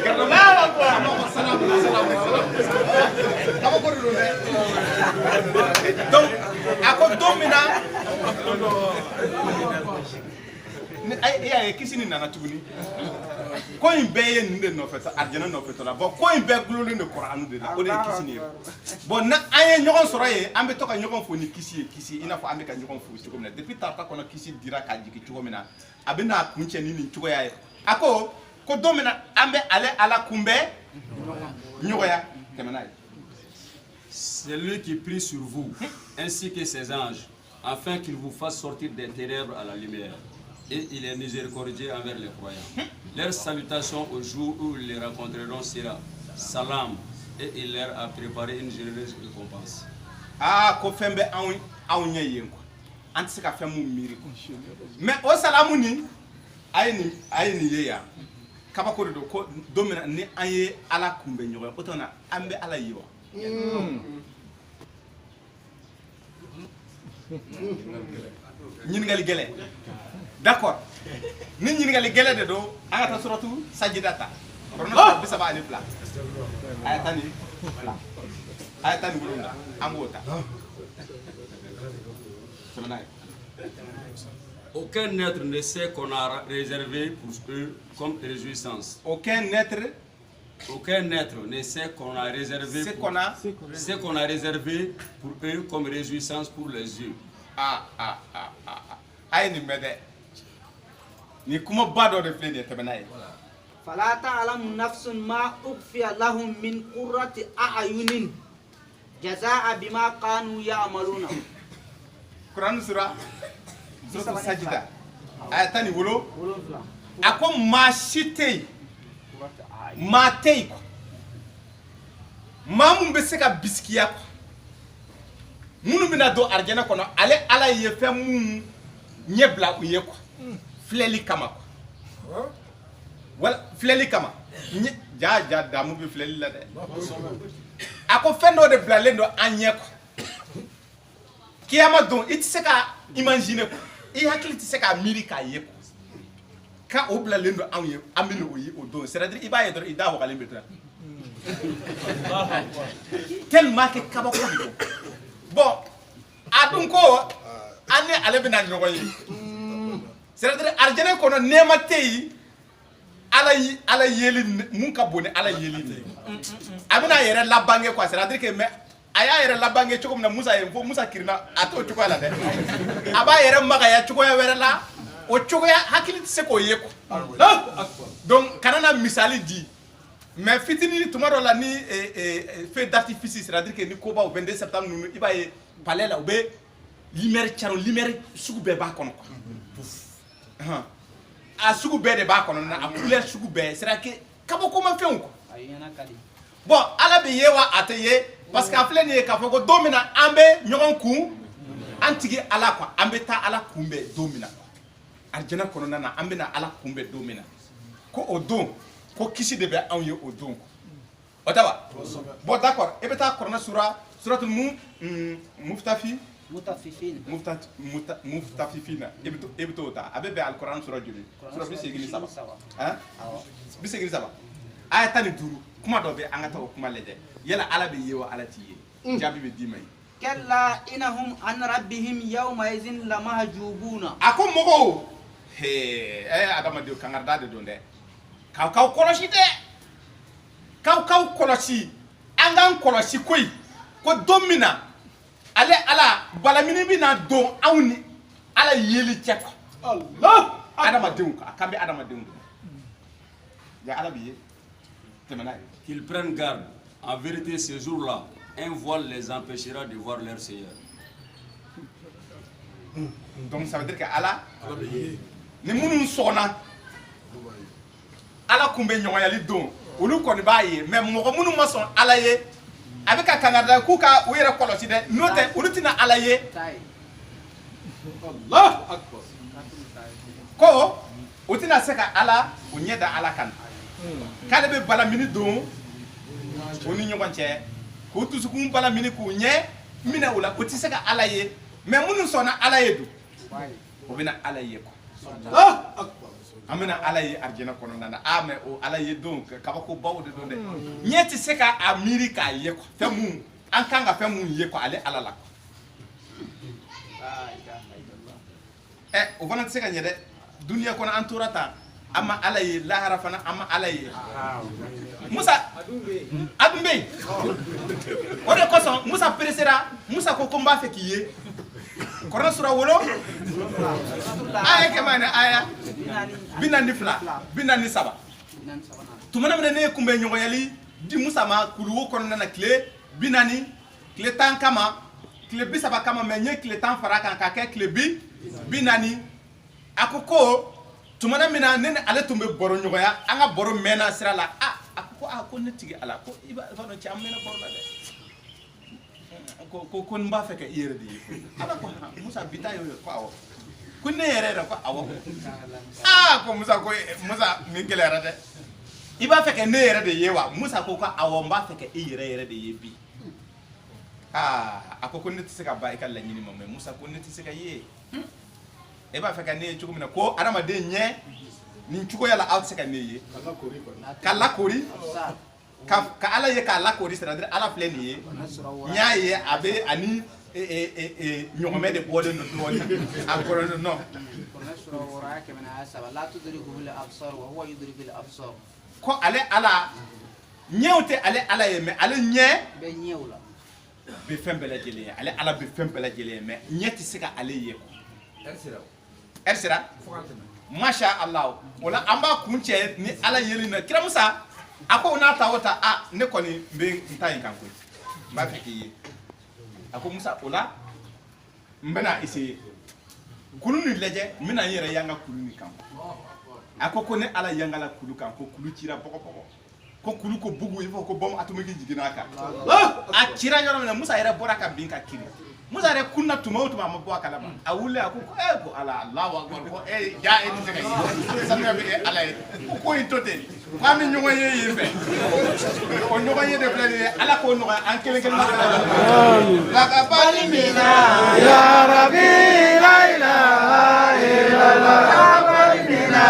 gardafu an b'a fɔ salamu kabako de don dɛ donc a ko don min na i y'a ye kisi nin nana tuguni ko in bɛɛ ye nin de nɔfɛ arijana nɔfɛtɔ la bon ko in bɛɛ gulolen de Kur'anu de la o de ye kisi nin ye bon na an ye ɲɔgɔn sɔrɔ yen an bɛ to ka ɲɔgɔn fo ni kisi ye kisi i n'a fɔ an bɛ ka ɲɔgɔn fo cogo min na depuis tarata kɔnɔ kisi dira k'a jigin cogo min na a bɛ n'a kuncɛ ni nin cogoya ye a ko don min na an bɛ ale ala kunbɛn ɲɔgɔnya tɛmɛ n'a ye C'est lui qui prie sur vous, ainsi que ses anges, afin qu'il vous fasse sortir des ténèbres à la lumière. Et il est miséricordieux envers les croyants. Leur salutation au jour où ils les rencontreront sera salam, et il leur a préparé une généreuse récompense. Ah, ko fɛn bɛ anw ɲɛ yen quoi an tɛ se ka fɛn mun miiri quoi mais o salamu nin a ye nin ye yan kabako de don ko don min na ni an ye ala kunbɛn ɲɔgɔn ye o tuma na an bɛ ala ye wa ɲininkali gɛlɛ d'accord ni ɲininkali gɛlɛ de don an ka taa suratu sajida ta Qur'an sura 32 aya 12 aya 17 an b'o ta tɛmɛ n'a ye Aucun être ne sait qu'on a réservé pour eux comme réjouissance. aucun être Ne sait qu'on a réservé ce qu'on a réservé pour eux comme réjouissance pour les yeux. a ye nin mɛn dɛ nin kumaba dɔ de filɛ nin ye tɛmɛ n'a ye فلا تعلم نفس ما أخفي لهم من قرة أعين جزاء بما كانوا يعملون Qur'an sura sajida aya 17 a ko maa si tɛ yen maa tɛ yen quoi maa mun bɛ se ka bisikiya quoi minnu bɛna don arijana kɔnɔ ale ala ye fɛn mun ɲɛ bila u ye quoi filɛli kama quoi wala filɛli kama ja damu bɛ filɛli la dɛ a ko fɛn dɔ de bilalen don an ɲɛ quoi kiyama don i tɛ se ka imaginer quoi i hakili tɛ se k'a miiri k'a ye quoi ka o bilalen don anw ye an bɛ n'o ye o don c'est à dire i b'a ye dɔrɔn i da wagalen bɛ to yan tellement que kabako de don bon a dun ko an ni ale bɛna ɲɔgɔn ye c'est à dire arijana kɔnɔ nɛɛma tɛ yen ala yeli mun ka bon ni ala yeli ni a bɛna a yɛrɛ labange quoi c'est à dire que mais a y'a yɛrɛ labange cogo min na Musa ye fo Musa kirina a t'o cogoya la dɛ a b'a yɛrɛ magaya cogoya wɛrɛ la o cogoya hakili tɛ se k'o ye quoi donc kana na misali di mais fitini tuma dɔ la ni feu d'artifice c'est à dire que ni kobaw 22 septembre ninnu i b'a ye palais la u bɛ lumière caro lumière sugu bɛɛ b'a kɔnɔ quoi a sugu bɛɛ de b'a kɔnɔ na a couleur sugu bɛɛ c'est à dire que kabako ma fɛnw quoi bon ala bɛ ye wa a tɛ ye parce que a filɛ nin ye k'a fɔ ko don min na an bɛ ɲɔgɔn kun an tigi ala quoi an bɛ taa ala kunbɛn don min na alijana kɔnɔna na an bɛ na ala kunbɛn don min na ko o don ko kisi de bɛ anw ye o don o tɛ wa bon d'accord e bɛ taa kuranɛ suratul mutafifina e bɛ t'o ta a bɛ bɛn alikuranɛ sura joli sura 87 han 87 aya 15 kuma dɔ bɛ an ka taa o kuma lajɛ yala ala bɛ ye wa ala t'i ye jaabi bɛ d'i ma ye كلا إنهم عن ربهم يومئذ لمحجوبون a ko mɔgɔw adamadenw kangarida de don dɛ k'aw kɔlɔsi dɛ k'aw kɔlɔsi an k'an kɔlɔsi koyi ko don min na ale ala balamini bɛna don anw ni ala yeli cɛ quoi adamadenw a kan bɛ adamadenw de ya ala bɛ ye tɛmɛ n'a ye Qu'ils prennent garde. En vérité, ces jours-là, un voile les empêchera de voir leur Seigneur. donc ça veut dire que ala ni minnu sɔnna ala kun bɛ ɲɔgɔnyali don olu kɔni b'a ye mais mɔgɔ minnu ma sɔn ala ye a bɛ ka kangarida k'u ka u yɛrɛ kɔlɔsi dɛ n'o tɛ olu tɛna ala ye ko o tɛna se ka ala o ɲɛ da ala kan k'ale bɛ balamini don o ni ɲɔgɔn cɛ k'u dusukun balamini k'u ɲɛ minɛ o la o tɛ se ka ala ye mais minnu sɔnna ala ye dun o bɛna ala ye quoi an bɛna ala ye arijɛnɛ kɔnɔna na mais o ala ye don kabakobaw de don dɛ ɲɛ tɛ se ka a miiri k'a ye quoi fɛn mun an kan ka fɛn mun ye quoi ale ala la o fana tɛ se ka ɲɛ dɛ duniya kɔnɔ an tora tan an ma ala ye lahara fana an ma ala ye musa a dun bɛ yen o de kosɔn musa peresera musa ko n b'a fɛ k'i ye kuranɛ sura 7 aya kɛmɛ ni aya 42 tuma min na ne ye kunbɛn ɲɔgɔnyali di musa ma kuluwo kɔnɔna na tile 40 tile 10 kama tile 30 kama mais n ye tile 10 fara kan k'a kɛ tile 40 a ko tuma min na ne ni ale tun bɛ baro ɲɔgɔnya an ka baro mɛnna sira la a ko ne tigi ala ko i b'a dɔn cɛ an mɛnna baro la dɛ ko n b'a fɛ ka i yɛrɛ de ye ala ko musa bi ta y'o ye ko awɔ ko ne yɛrɛ ko awɔ ko musa nin gɛlɛyara dɛ i b'a fɛ ka ne yɛrɛ de ye wa musa ko awɔ n b'a fɛ ka i yɛrɛ de ye bi a ko ne tɛ se ka ba i ka laɲini ma mais musa ko ne tɛ se ka ye e b'a fɛ ka ne ye cogo min na ko adamaden ɲɛ nin cogoya la aw tɛ se ka ne ye ka lakori ka ala ye k'a lakori c'est-à-dire ala filɛ nin ye n y'a ye a bɛ ani ɲɔgɔnmɛ de bɔlen don dɔɔnin a kɔrɔ non ko ale ala ɲɛw tɛ ale ala ye mais ale ɲɛ bɛ fɛn bɛɛ lajɛlen ye ale ala bɛ fɛn bɛɛ lajɛlen ye mais ɲɛ tɛ se ka ale ye ɛri sera masha Allah o la an b'a kun cɛ ni ala yeli na kira musa a ko n'a ta o ta ne kɔni bɛ n ta in kan koyi n b'a fɛ k'i ye a ko musa o la n bɛna essayer kulu nin lajɛ n bɛna n yɛrɛ y'an ka kulu nin kan a ko ne ala y'an ka kulu kan ko kulu cira bɔgɔ ko kulu ko bugu il faut ko bom atomiki jiginna a kan a cira yɔrɔ min na musa yɛrɛ bɔra ka bin ka kiri musa yɛrɛ kunna tuma o tuma a ma bɔ a kalama a wulila a ko ko ala Allahu akbar ko ja e tɛ se ka ye sanuya bɛ kɛ ala ye ko in to ten ko an bɛ ɲɔgɔn ye yen fɛ o ɲɔgɔn ye de filɛ nin ye ala k'o nɔgɔya an kelen kelen na ka bali min na ya rabbi la ilaha illallah ya bali min na